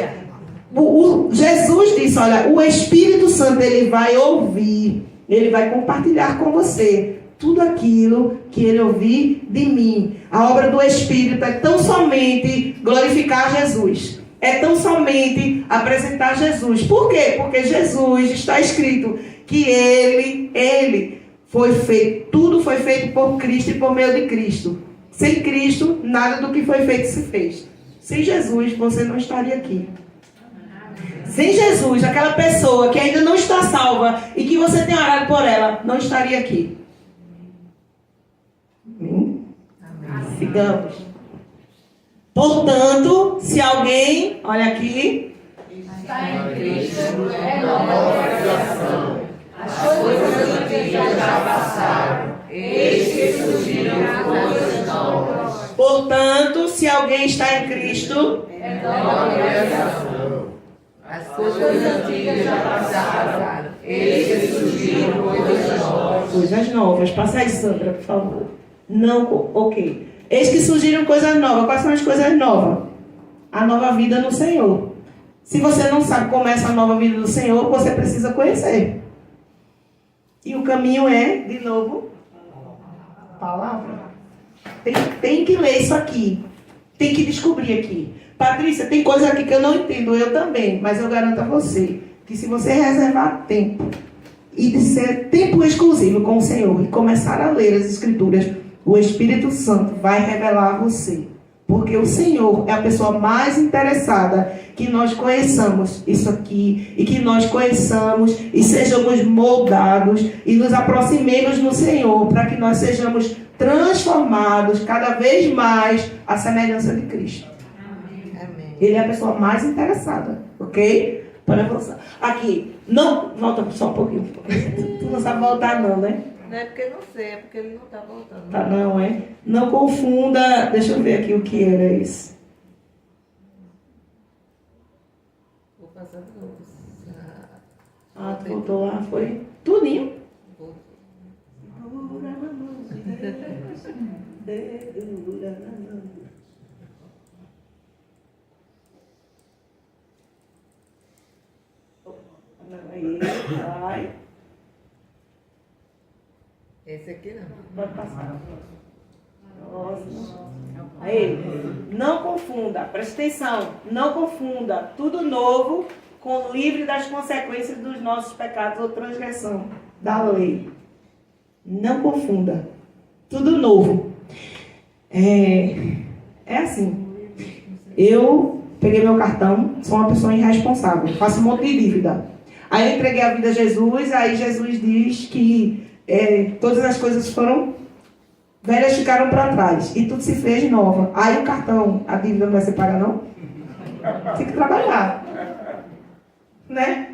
Jesus disse, olha, o Espírito Santo, ele vai ouvir, ele vai compartilhar com você tudo aquilo que ele ouvir de mim. A obra do Espírito é tão somente glorificar Jesus, é tão somente apresentar Jesus. Por quê? Porque Jesus, está escrito que ele foi feito, tudo foi feito por Cristo e por meio de Cristo. Sem Cristo, nada do que foi feito se fez. Sem Jesus, você não estaria aqui. Sem Jesus, aquela pessoa que ainda não está salva e que você tem orado por ela, não estaria aqui. Sigamos. Portanto, se alguém, olha aqui, está em Cristo, é nova criação. As coisas antigas já passaram, eis que surgiram coisas novas. Portanto, se alguém está em Cristo, é nova criação. As coisas antigas já passaram, eis que surgiram coisas novas. Coisas novas. Passa aí, Sandra, por favor. Não, ok. Eis que surgiram coisas novas. Quais são as coisas novas? A nova vida no Senhor. Se você não sabe como é essa nova vida do Senhor, você precisa conhecer. E o caminho é, de novo, palavra. Tem que ler isso aqui. Tem que descobrir aqui. Patrícia, tem coisa aqui que eu não entendo, eu também, mas eu garanto a você que se você reservar tempo e de ser tempo exclusivo com o Senhor e começar a ler as Escrituras, o Espírito Santo vai revelar a você. Porque o Senhor é a pessoa mais interessada que nós conheçamos isso aqui e que nós conheçamos e sejamos moldados e nos aproximemos no Senhor para que nós sejamos transformados cada vez mais à semelhança de Cristo. Ele é a pessoa mais interessada, ok? Para avançar. Aqui, não, volta só um pouquinho. Tu não sabe voltar não, né? Não é porque eu não sei, é porque ele não está voltando. Tá, não é? Não confunda, deixa eu ver aqui o que era isso. Vou passar de novo. Ah, tu voltou lá, foi tudinho. Aí, vai. Esse aqui não. Pode passar. Nossa. Aí, não confunda, presta atenção, não confunda tudo novo com livre das consequências dos nossos pecados ou transgressão da lei. Não confunda. Tudo novo. É assim. Eu peguei meu cartão, sou uma pessoa irresponsável, faço um monte de dívida. Aí eu entreguei a vida a Jesus, aí Jesus diz que todas as coisas foram velhas, ficaram para trás e tudo se fez nova. Aí o cartão, a dívida não vai ser paga não? Tem que trabalhar, né?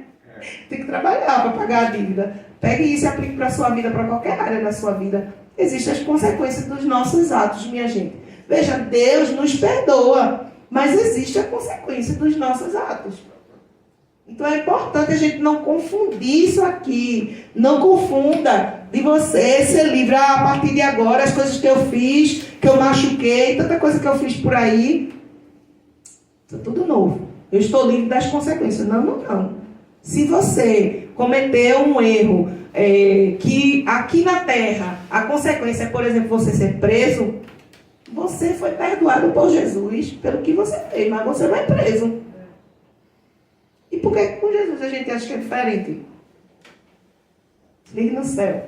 Tem que trabalhar para pagar a dívida. Pegue isso e aplique para a sua vida, para qualquer área da sua vida. Existem as consequências dos nossos atos, minha gente. Veja, Deus nos perdoa, mas existe a consequência dos nossos atos. Então é importante a gente não confundir isso aqui. Não confunda de você ser livre. A partir de agora, as coisas que eu fiz, que eu machuquei, tanta coisa que eu fiz por aí, tá tudo novo. Eu estou livre das consequências. Não. Se você cometeu um erro, que aqui na terra, a consequência é, por exemplo, você ser preso, você foi perdoado por Jesus pelo que você fez, mas você não é preso. E por que com Jesus a gente acha que é diferente? Ligue no céu.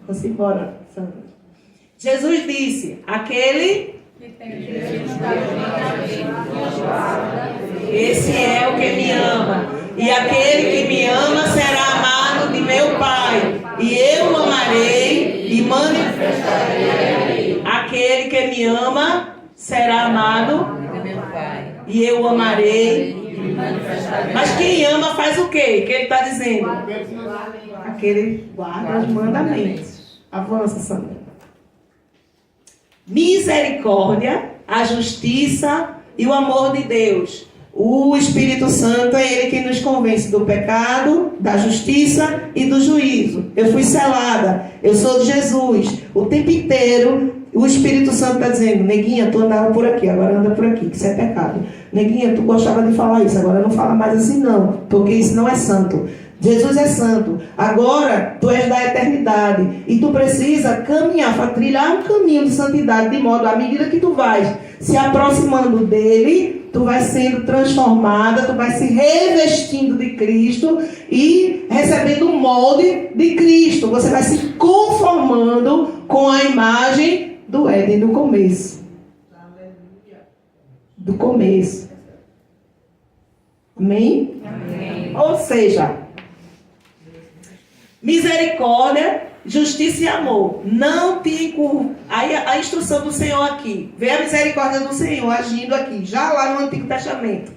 Vamos embora, Sandra. Jesus disse, aquele... Esse é o que me ama. E aquele que me ama será amado de meu Pai. E eu o amarei e manifestarei. Aquele que me ama será amado de meu Pai. E eu o amarei. Mas quem ama faz o quê? Que ele está dizendo? Aquele guarda os mandamentos. Avança, Sandra. Misericórdia, a justiça e o amor de Deus. O Espírito Santo é ele que nos convence do pecado, da justiça e do juízo. Eu fui selada, eu sou de Jesus. O tempo inteiro o Espírito Santo está dizendo, neguinha, tu andava por aqui, agora anda por aqui, que isso é pecado. Neguinha, tu gostava de falar isso, agora não fala mais assim não, porque isso não é santo. Jesus é santo. Agora tu és da eternidade e tu precisa caminhar, para trilhar um caminho de santidade, de modo, à medida que tu vais se aproximando dele, tu vais sendo transformada, tu vais se revestindo de Cristo e recebendo o molde de Cristo. Você vai se conformando com a imagem do Éden do começo. Do começo. Amém? Amém. Ou seja, misericórdia, justiça e amor. Não te encurva. Aí a instrução do Senhor aqui. Vê a misericórdia do Senhor agindo aqui. Já lá no Antigo Testamento.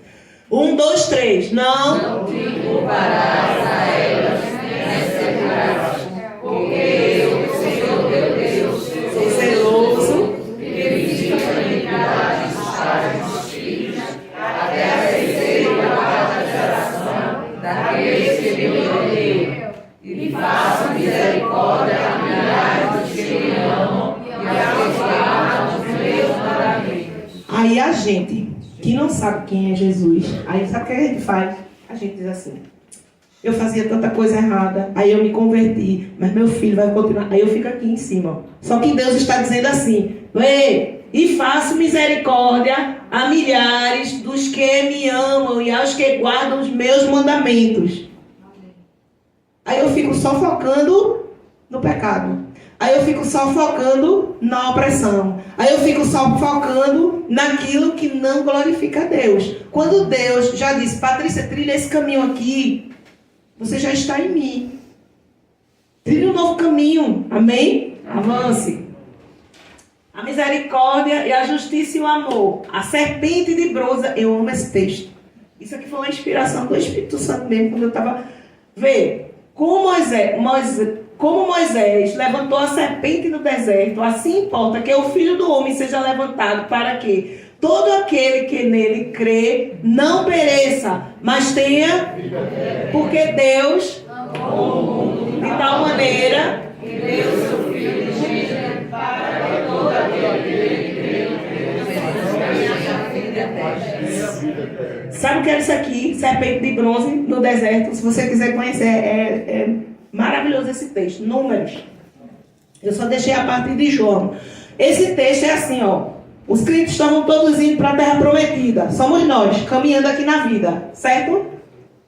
1, 2, 3. Não te encurvarás a elas, nem seguirás. Porque eu, Senhor teu Deus, sou zeloso, que visita a iniquidade dos pais dos filhos, até a terceira e quarta geração daqueles que me odeiam. E faço misericórdia a milhares dos que me amam e aos que guardam os meus mandamentos. Aí a gente que não sabe quem é Jesus, aí sabe o que a gente faz? A gente diz assim, eu fazia tanta coisa errada, aí eu me converti, mas meu filho vai continuar, aí eu fico aqui em cima. Só que Deus está dizendo assim, e faço misericórdia a milhares dos que me amam e aos que guardam os meus mandamentos. Aí eu fico só focando no pecado. Aí eu fico só focando na opressão. Aí eu fico só focando naquilo que não glorifica a Deus. Quando Deus já disse, Patrícia, trilha esse caminho aqui, você já está em mim. Trilha um novo caminho. Amém? Avance. A misericórdia e a justiça e o amor. A serpente de bronze. Eu amo esse texto. Isso aqui foi uma inspiração do Espírito Santo mesmo, quando eu estava... Vê. Como Moisés levantou a serpente no deserto, assim importa que o Filho do Homem seja levantado para que todo aquele que nele crê não pereça, mas tenha, porque Deus de tal maneira que deu seu Filho unigênito para que todo aquele que nele crê não pereça. Sabe o que é isso aqui? Serpente de bronze no deserto. Se você quiser conhecer, é maravilhoso esse texto. Números. Eu só deixei a parte de João. Esse texto é assim, ó. Os crentes estavam todos indo para a terra prometida. Somos nós, caminhando aqui na vida, certo?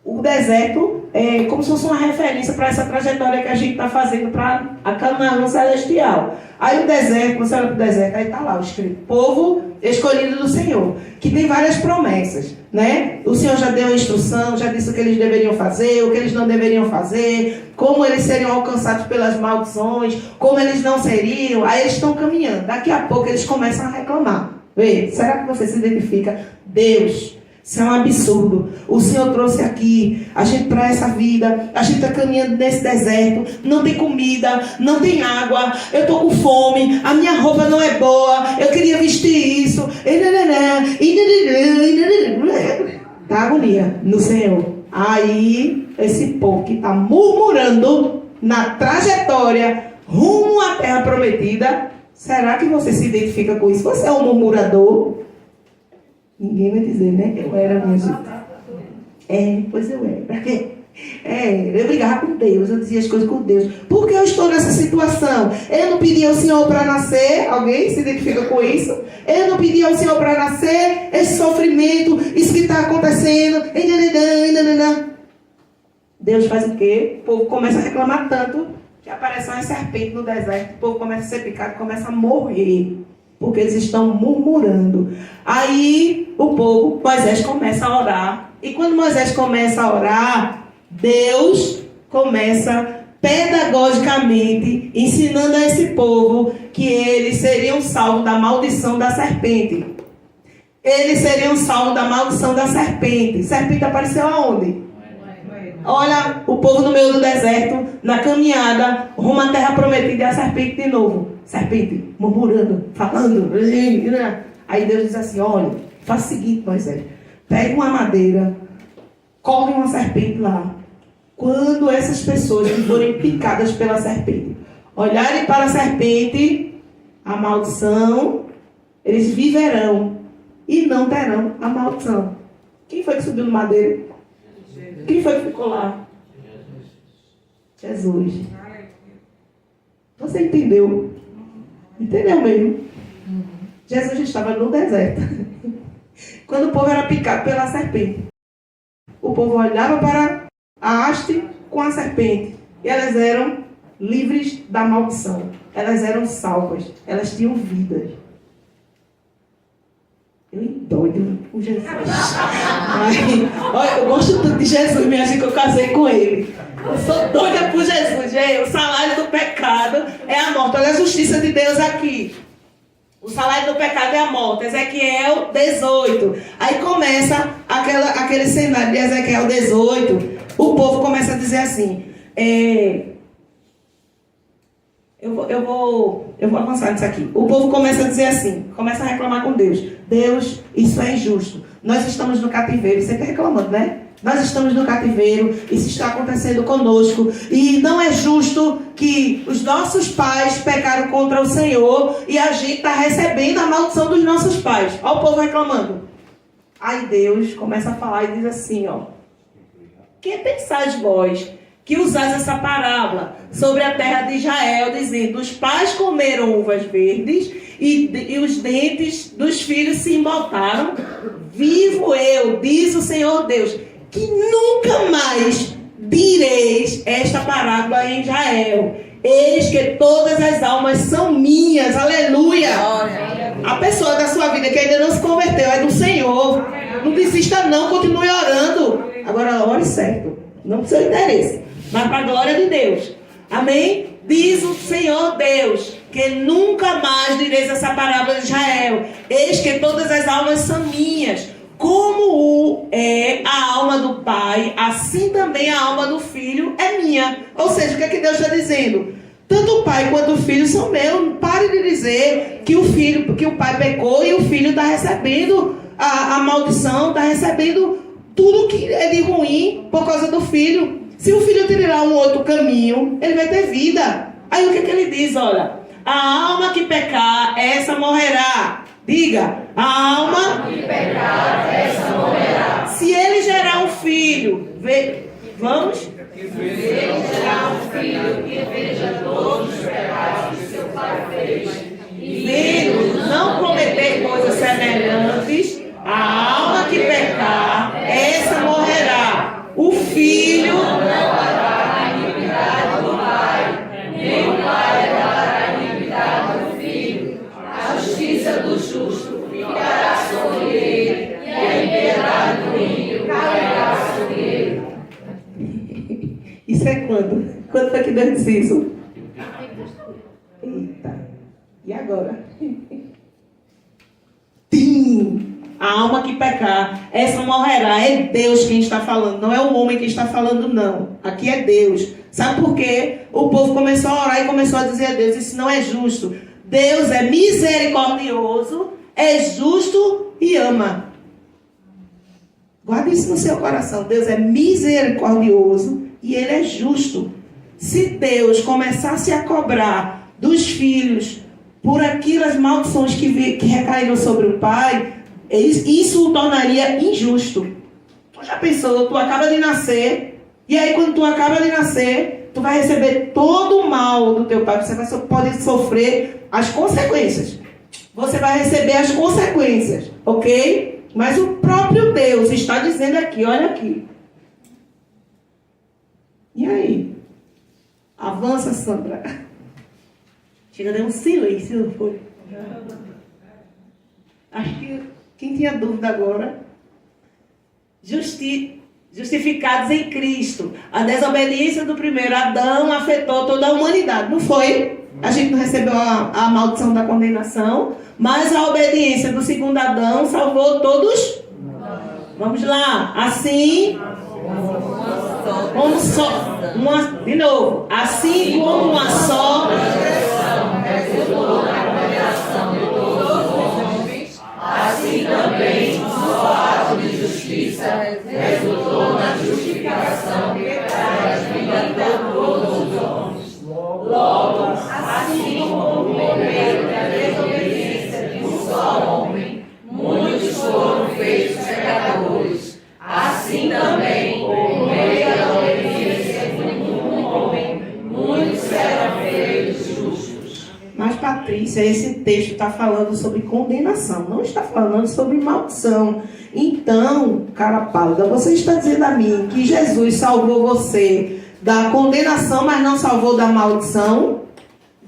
O deserto como se fosse uma referência para essa trajetória que a gente está fazendo para a Canaã celestial. Aí o deserto, você olha para o deserto, aí está lá o escrito, povo escolhido do Senhor, que tem várias promessas, né? O Senhor já deu a instrução, já disse o que eles deveriam fazer, o que eles não deveriam fazer, como eles seriam alcançados pelas maldições, como eles não seriam. Aí eles estão caminhando, daqui a pouco eles começam a reclamar. Vê, será que você se identifica? Deus, isso é um absurdo. O Senhor trouxe aqui a gente para essa vida. A gente está caminhando nesse deserto. Não tem comida, não tem água. Eu estou com fome. A minha roupa não é boa. Eu queria vestir isso. Tá agonia no Senhor. Aí esse povo que está murmurando na trajetória rumo à terra prometida. Será que você se identifica com isso? Você é um murmurador? Ninguém vai dizer, né? Eu era, minha gente. Pois eu era. Eu brigava com Deus, eu dizia as coisas com Deus. Por que eu estou nessa situação? Eu não pedi ao Senhor para nascer. Alguém se identifica com isso? Eu não pedi ao Senhor para nascer. Esse sofrimento, isso que está acontecendo. Deus faz o quê? O povo começa a reclamar tanto que aparece uma serpente no deserto. O povo começa a ser picado, começa a morrer. Porque eles estão murmurando. Aí o povo, Moisés começa a orar. E quando Moisés começa a orar, Deus começa pedagogicamente ensinando a esse povo que eles seriam salvos da maldição da serpente. Eles seriam salvos da maldição da serpente. Serpente apareceu aonde? Olha o povo no meio do deserto, na caminhada, rumo à terra prometida, e a serpente de novo. Serpente, murmurando, falando. Aí Deus diz assim, olha, faz o seguinte, Moisés. Pega uma madeira, corre uma serpente lá. Quando essas pessoas que forem picadas pela serpente olharem para a serpente, a maldição, eles viverão e não terão a maldição. Quem foi que subiu no madeiro? Quem foi que ficou lá? Jesus. Você entendeu? Entendeu mesmo? Jesus estava no deserto. Quando o povo era picado pela serpente, o povo olhava para a haste com a serpente. E elas eram livres da maldição. Elas eram salvas. Elas tinham vidas. Eu doido com Jesus. Olha, eu gosto tanto de Jesus, minha gente, que eu casei com ele. Eu sou doida por Jesus, gente. O salário do pecado é a morte. Olha a justiça de Deus aqui. O salário do pecado é a morte. Ezequiel 18. Aí começa aquele cenário de Ezequiel 18. O povo começa a dizer assim. Eu vou avançar nisso aqui. O povo começa a dizer assim, começa a reclamar com Deus. Deus, isso é injusto. Nós estamos no cativeiro, sempre reclamando, né? Nós estamos no cativeiro, isso está acontecendo conosco. E não é justo que os nossos pais pecaram contra o Senhor e a gente está recebendo a maldição dos nossos pais. Olha o povo reclamando. Aí Deus começa a falar e diz assim, ó. Que pensais vós que usais essa parábola sobre a terra de Israel, dizendo, os pais comeram uvas verdes e os dentes dos filhos se embotaram. Vivo eu, diz o Senhor Deus, que nunca mais direis esta parábola em Israel. Eis que todas as almas são minhas. Aleluia! A pessoa da sua vida que ainda não se converteu é do Senhor. Não desista não, continue orando. Agora ore certo, não pro seu interesse, mas para a glória de Deus. Amém? Diz o Senhor Deus, que nunca mais direis essa parábola de Israel. Eis que todas as almas são minhas. Como é a alma do pai, assim também a alma do filho é minha. Ou seja, o que é que Deus está dizendo? Tanto o pai quanto o filho são meus. Pare de dizer que o pai pecou e o filho está recebendo a maldição, está recebendo tudo que é de ruim por causa do filho. Se o filho trilhar um outro caminho, ele vai ter vida. Aí o que ele diz? Olha, a alma que pecar, essa morrerá. Diga, a alma que pecar, essa morrerá. Se ele gerar um filho, vamos? Se ele gerar um filho que veja todos os pecados que seu pai fez, e vendo não cometer coisas semelhantes, a alma que pecar, essa morrerá. O filho foi que Deus disse isso? Eita. E agora? Tim! A alma que pecar, essa morrerá. É Deus quem está falando, não é o homem que está falando, não. Aqui é Deus. Sabe por quê? O povo começou a orar e começou a dizer a Deus, isso não é justo. Deus é misericordioso, é justo e ama. Guarde isso no seu coração. Deus é misericordioso e Ele é justo. Se Deus começasse a cobrar dos filhos por aquelas maldições que recaíram sobre o pai, isso o tornaria injusto. Tu já pensou? Tu acaba de nascer, e aí quando tu acaba de nascer, tu vai receber todo o mal do teu pai. Você pode sofrer as consequências. Você vai receber as consequências, ok? Mas o próprio Deus está dizendo aqui, olha aqui. E aí? Avança, Sandra. Chega, deu um silêncio, não foi? Acho que quem tinha dúvida agora? Justificados em Cristo. A desobediência do primeiro Adão afetou toda a humanidade, não foi? A gente não recebeu a maldição da condenação, mas a obediência do segundo Adão salvou todos. Vamos lá. Assim, como só, de novo. Assim como uma só resultou na condenação de todos os homens, assim também um só ato de justiça resultou na justificação das vidas de todos os homens. Logo, assim como por meio da desobediência de um só homem, muitos foram feitos pecadores, assim também, por meio da obediência de um homem, muitos serão feitos justos. Mas, Patrícia, esse texto está falando sobre condenação, não está falando sobre maldição. Então, cara pálida, você está dizendo a mim que Jesus salvou você da condenação, mas não salvou da maldição?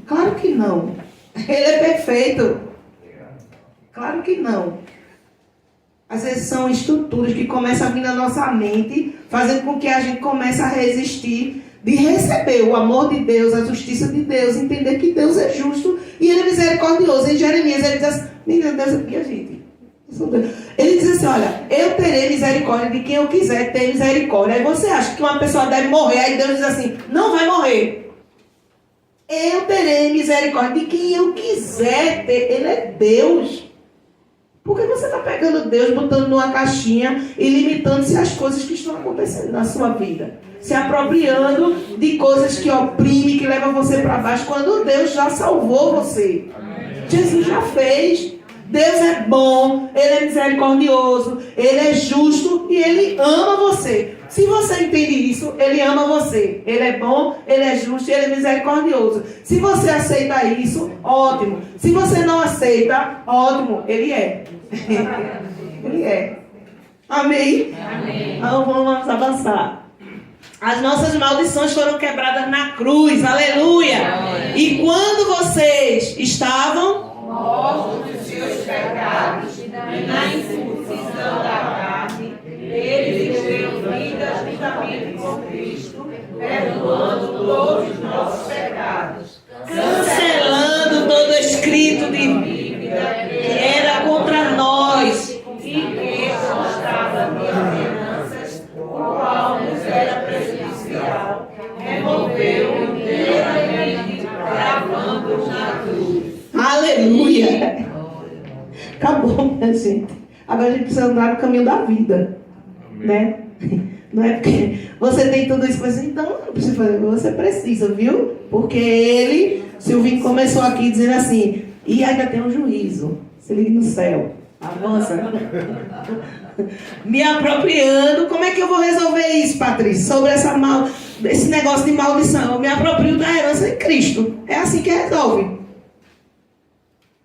Claro que não. Ele é perfeito. Claro que não. Às vezes são estruturas que começam a vir na nossa mente, fazendo com que a gente comece a resistir de receber o amor de Deus, a justiça de Deus, entender que Deus é justo e Ele é misericordioso. Em Jeremias ele diz assim, menina, Deus aqui a gente. Ele diz assim, olha, eu terei misericórdia de quem eu quiser ter misericórdia. Aí você acha que uma pessoa deve morrer, aí Deus diz assim, não vai morrer. Eu terei misericórdia de quem eu quiser ter. Ele é Deus. Por que você está pegando Deus, botando numa caixinha e limitando-se às coisas que estão acontecendo na sua vida? Se apropriando de coisas que oprimem, que levam você para baixo, quando Deus já salvou você. Jesus já fez. Deus é bom, Ele é misericordioso, Ele é justo e Ele ama você. Se você entende isso, Ele ama você. Ele é bom, Ele é justo e Ele é misericordioso. Se você aceita isso, ótimo. Se você não aceita, ótimo. Ele é. Ele é. Amém? Amém. Então vamos avançar. As nossas maldições foram quebradas na cruz. Aleluia. Amém. E quando vocês estavam mortos dos seus pecados e na incircuncisão da carne, ele viveu vida juntamente com Cristo, perdoando todos os nossos pecados, cancelando todo escrito de dívida que era contra nós e que mostrava de ordenanças, o qual nos era prejudicial, removeu inteiramente, gravando-os na cruz. Aleluia! Acabou, minha gente. Agora a gente precisa andar no caminho da vida. Né? Não é porque você tem tudo isso, mas então não precisa fazer, você precisa, viu? Porque ele, Silvinho começou aqui dizendo assim, e ainda tem um juízo. Se liga no céu. Avança. Me apropriando. Como é que eu vou resolver isso, Patrícia? Sobre esse negócio de maldição. Eu me aproprio da herança de Cristo. É assim que resolve.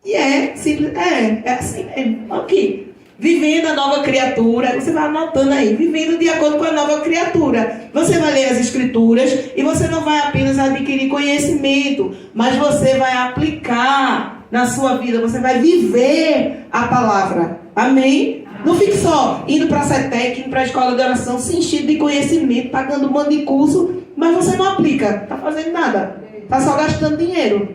E é simples, é assim mesmo. Aqui. Vivendo a nova criatura, você vai anotando aí, vivendo de acordo com a nova criatura. Você vai ler as escrituras e você não vai apenas adquirir conhecimento, mas você vai aplicar na sua vida, você vai viver a palavra. Amém? Não fique só indo para a CETEC, indo para a escola de oração, se enchendo de conhecimento, pagando um monte de curso, mas você não aplica, está fazendo nada, está só gastando dinheiro.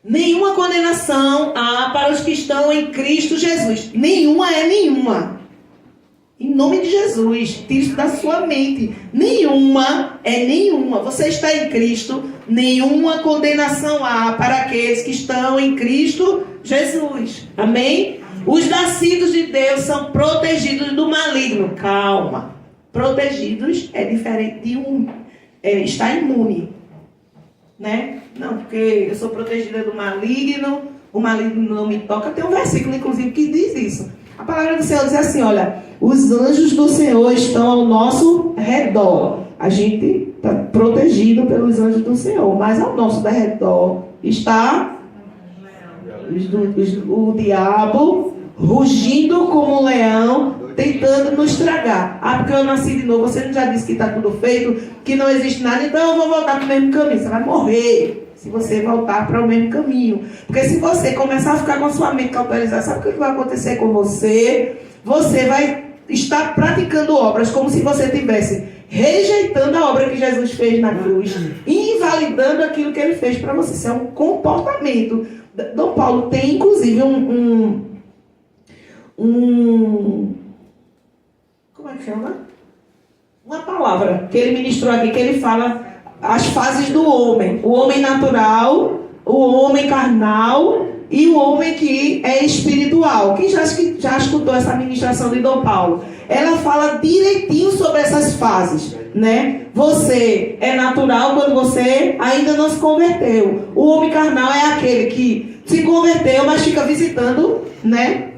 Nenhuma condenação há para os que estão em Cristo Jesus. Nenhuma é nenhuma. Em nome de Jesus, tire isso da sua mente. Nenhuma é nenhuma. Você está em Cristo, nenhuma condenação há para aqueles que estão em Cristo Jesus. Amém? Os nascidos de Deus são protegidos do maligno. Calma. Protegidos é diferente de estar imune. Né? Não, porque eu sou protegida do maligno, o maligno não me toca. Tem um versículo, inclusive, que diz isso. A palavra do Senhor diz assim, olha, os anjos do Senhor estão ao nosso redor. A gente está protegido pelos anjos do Senhor, mas ao nosso redor está o diabo rugindo como um leão, tentando nos tragar. Ah, porque eu nasci de novo, você não já disse que está tudo feito, que não existe nada, então eu vou voltar para o mesmo caminho. Você vai morrer se você voltar para o mesmo caminho. Porque se você começar a ficar com a sua mente cauterizada, sabe o que vai acontecer com você? Você vai estar praticando obras como se você estivesse rejeitando a obra que Jesus fez na cruz, invalidando aquilo que ele fez para você. Isso é um comportamento. Dom Paulo tem, inclusive, como é que chama? Uma palavra que ele ministrou aqui, que ele fala as fases do homem. O homem natural, o homem carnal e o homem que é espiritual. Quem já escutou essa ministração de Dom Paulo? Ela fala direitinho sobre essas fases, né? Você é natural quando você ainda não se converteu. O homem carnal é aquele que se converteu, mas fica visitando, né,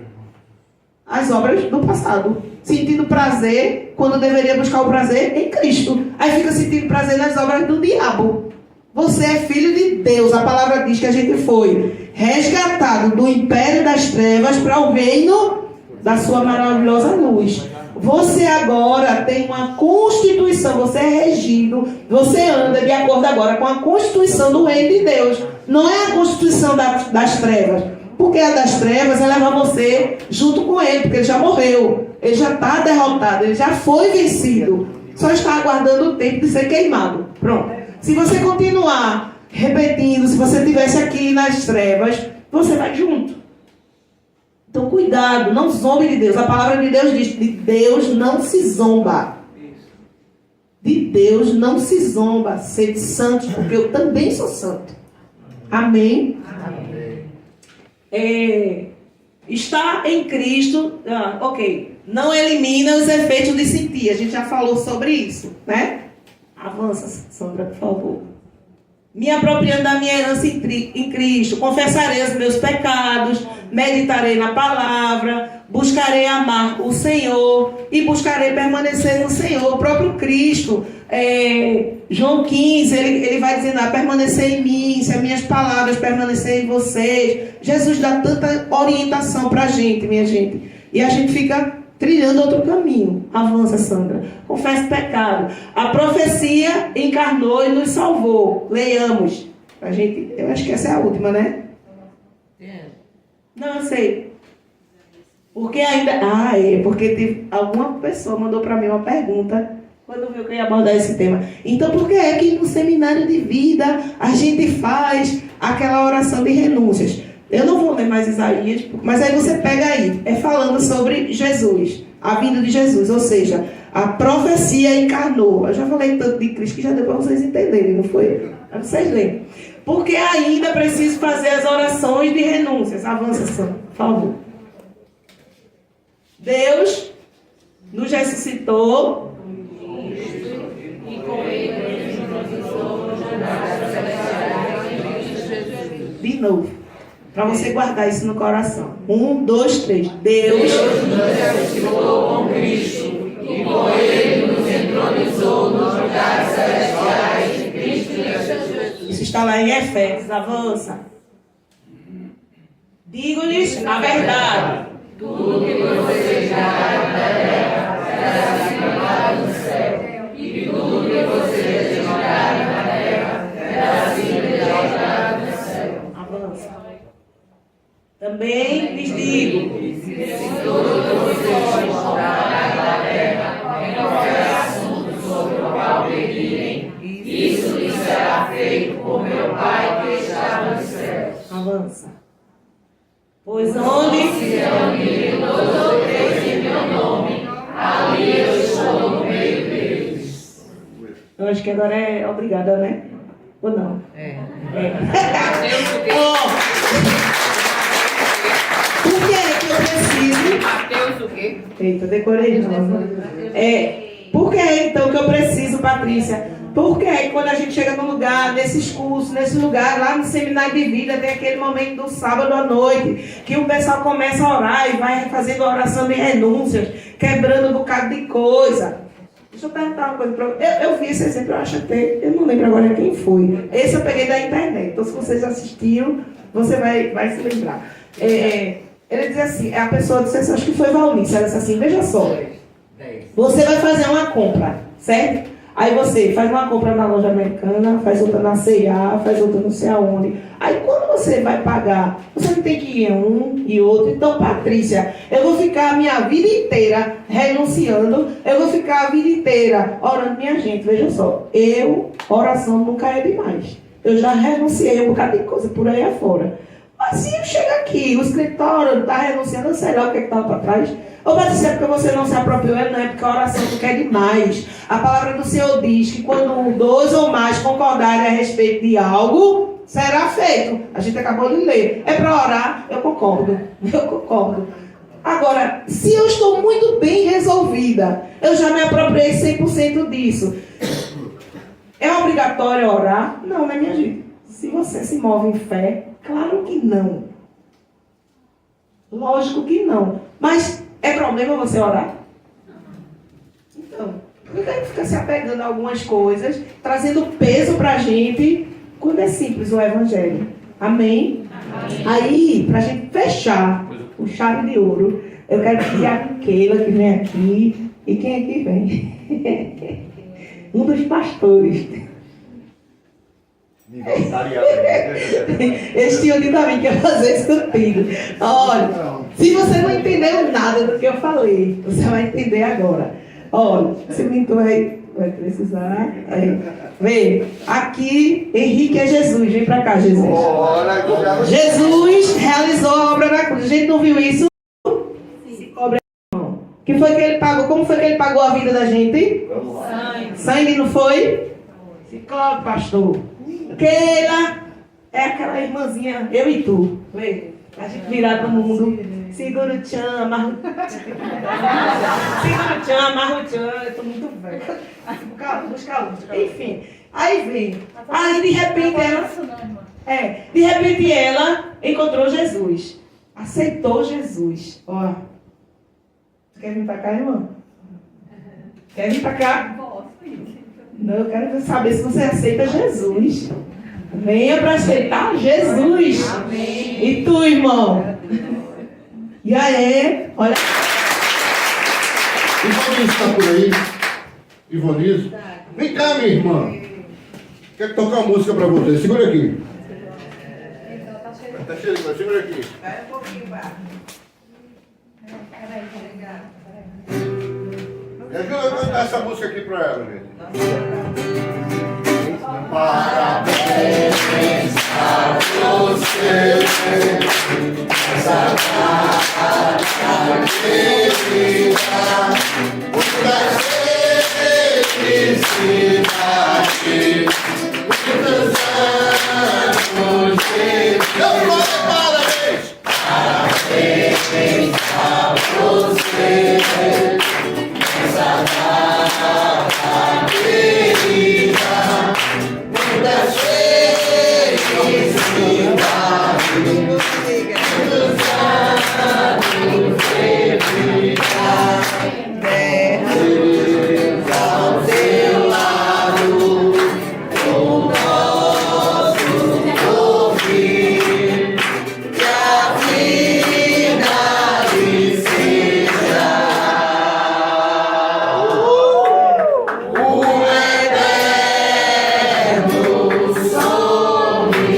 as obras do passado, sentindo prazer quando deveria buscar o prazer em Cristo. Aí fica sentindo prazer nas obras do diabo. Você é filho de Deus. A palavra diz que a gente foi resgatado do império das trevas para o reino da sua maravilhosa luz. Você agora tem uma constituição, você é regido, você anda de acordo agora com a constituição do reino de Deus. Não é a constituição das trevas. Porque a das trevas vai levar você junto com ele, porque ele já morreu, ele já está derrotado, ele já foi vencido. Só está aguardando o tempo de ser queimado. Pronto. Se você continuar repetindo, se você estivesse aqui nas trevas, você vai junto. Então cuidado, não zombe de Deus. A palavra de Deus diz, de Deus não se zomba. De Deus não se zomba. Sede santos, porque eu também sou santo. Amém? Está em Cristo, ok, não elimina os efeitos de sentir. A gente já falou sobre isso, né? Avança, Sandra, por favor. Me apropriando da minha herança em Cristo, confessarei os meus pecados, meditarei na palavra, buscarei amar o Senhor e buscarei permanecer no Senhor. O próprio Cristo, João 15, ele vai dizendo, permanecer em mim, se as minhas palavras permanecerem em vocês. Jesus dá tanta orientação para a gente, minha gente. E a gente fica trilhando outro caminho. Avança, Sandra. Confessa o pecado. A profecia encarnou e nos salvou. Leiamos. A gente, eu acho que essa é a última, né? Não, eu sei. Porque ainda... porque alguma pessoa mandou para mim uma pergunta quando viu que eu ia abordar esse tema. Então, por que é que no seminário de vida a gente faz aquela oração de renúncias? Eu não vou ler mais Isaías, mas aí você pega aí. É falando sobre Jesus, a vinda de Jesus. Ou seja, a profecia encarnou. Eu já falei tanto de Cristo que já deu para vocês entenderem, não foi? Para vocês lerem. Porque ainda preciso fazer as orações de renúncias. Avança, Sam, por favor. Deus nos ressuscitou. E com ele nos somos De novo. Para você guardar isso no coração. 1, 2, 3. Deus nos ressuscitou com Cristo. E com ele nos entronizou nos lugares celestiais de Cristo Jesus. Isso está lá em Efésios. Avança. Digo-lhes a verdade. Tudo que você desejar na terra será acima do céu. E tudo que você desejar na terra será acima do céu. Avança. Também lhes digo. Se tudo que você desejar na terra é qualquer assunto sobre o qual Avança. Pois onde Se reunirem 2 ou 3 em meu nome, ali eu estou no meio deles. Eu acho que agora é obrigada, né? Ou não? É. Ó, por que é que eu preciso? Mateus o quê? Eita, decorei não. Por que então que eu preciso, Patrícia? Porque quando a gente chega num lugar, nesses cursos, nesse lugar, lá no seminário de vida, tem aquele momento do sábado à noite, que o pessoal começa a orar e vai fazendo oração de renúncias, quebrando um bocado de coisa. Deixa eu perguntar uma coisa para você. Eu vi esse exemplo, eu acho até, eu não lembro agora quem foi. Esse eu peguei da internet, então se vocês assistiram, você vai se lembrar. Ele diz assim, a pessoa disse assim, acho que foi Valnice, ela disse assim, veja só, você vai fazer uma compra, certo? Aí você faz uma compra na loja americana, faz outra na C&A, faz outra não sei aonde. Aí quando você vai pagar, você não tem que ir em um e outro. Então, Patrícia, eu vou ficar a minha vida inteira renunciando, eu vou ficar a vida inteira orando. Minha gente, veja só, oração nunca é demais. Eu já renunciei a um bocado de coisa por aí afora. Mas se eu chegar aqui, o escritório está renunciando, eu sei lá o que estava para trás. Ou vai dizer porque você não se apropriou, não é porque a oração não quer demais. A palavra do Senhor diz que quando 2 ou mais concordarem a respeito de algo, será feito. A gente acabou de ler. É para orar? Eu concordo. Agora, se eu estou muito bem resolvida, eu já me apropriei 100% disso. É obrigatório orar? Não, né, minha gente? Se você se move em fé, claro que não. Lógico que não. Mas é problema você orar? Então, não tem que ficar se apegando a algumas coisas, trazendo peso pra gente, quando é simples o Evangelho. Amém? Amém. Aí, pra gente fechar o chave de ouro, eu quero pedir a Keila que vem aqui. E quem é que vem? Um dos pastores. Eles tinham dito a mim que ia fazer isso contigo. Olha, se você não entendeu nada do que eu falei, você vai entender agora. Olha, você mentor aí, vai precisar. Aí. Vem, aqui, Henrique é Jesus. Vem pra cá, Jesus. Jesus realizou a obra da cruz. A gente não viu isso? Sim. Obra não. Que foi que ele pagou? Como foi que ele pagou a vida da gente? Sangue, não foi? Ciclope, pastor. Keila é aquela irmãzinha, eu e tu. Vê, a gente virado no mundo. Segura o tchan, amarra o segura o tchan, amarra o tchan. Eu tô muito velho. Busca outra. Enfim, aí vem. Aí de repente ela encontrou Jesus. Aceitou Jesus. Ó. Quer vir pra cá, irmã? Quer vir pra cá? Não, eu quero saber se você aceita Jesus. Venha para aceitar Jesus. Amém. E tu, irmão? E aí, olha. Ivonice está por aí? Ivonice? Vem cá, minha irmã. Quero tocar uma música para você. Segura aqui. Tá cheio, segura aqui. Vai um pouquinho, vai. Me ajuda a cantar essa música aqui para ela, gente. Parabéns a você, essa data querida, muita felicidade, muitos anos de vida. Parabéns a você, essa data querida. Das felicidades, dos anos de vida, Deus ao seu lado, o nosso ouvir, que a vida lhe seja o eterno sorrir.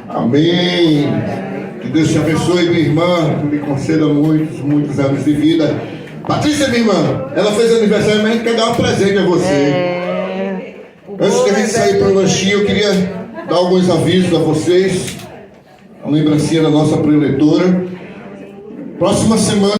Amém. Que Deus te abençoe, minha irmã. Que lhe conceda muitos anos de vida. Patrícia, minha irmã, ela fez aniversário, mas a gente quer dar um presente a você. Antes de a gente sair para o lanchinho, eu queria dar alguns avisos a vocês. Uma lembrancinha da nossa preletora. Próxima semana.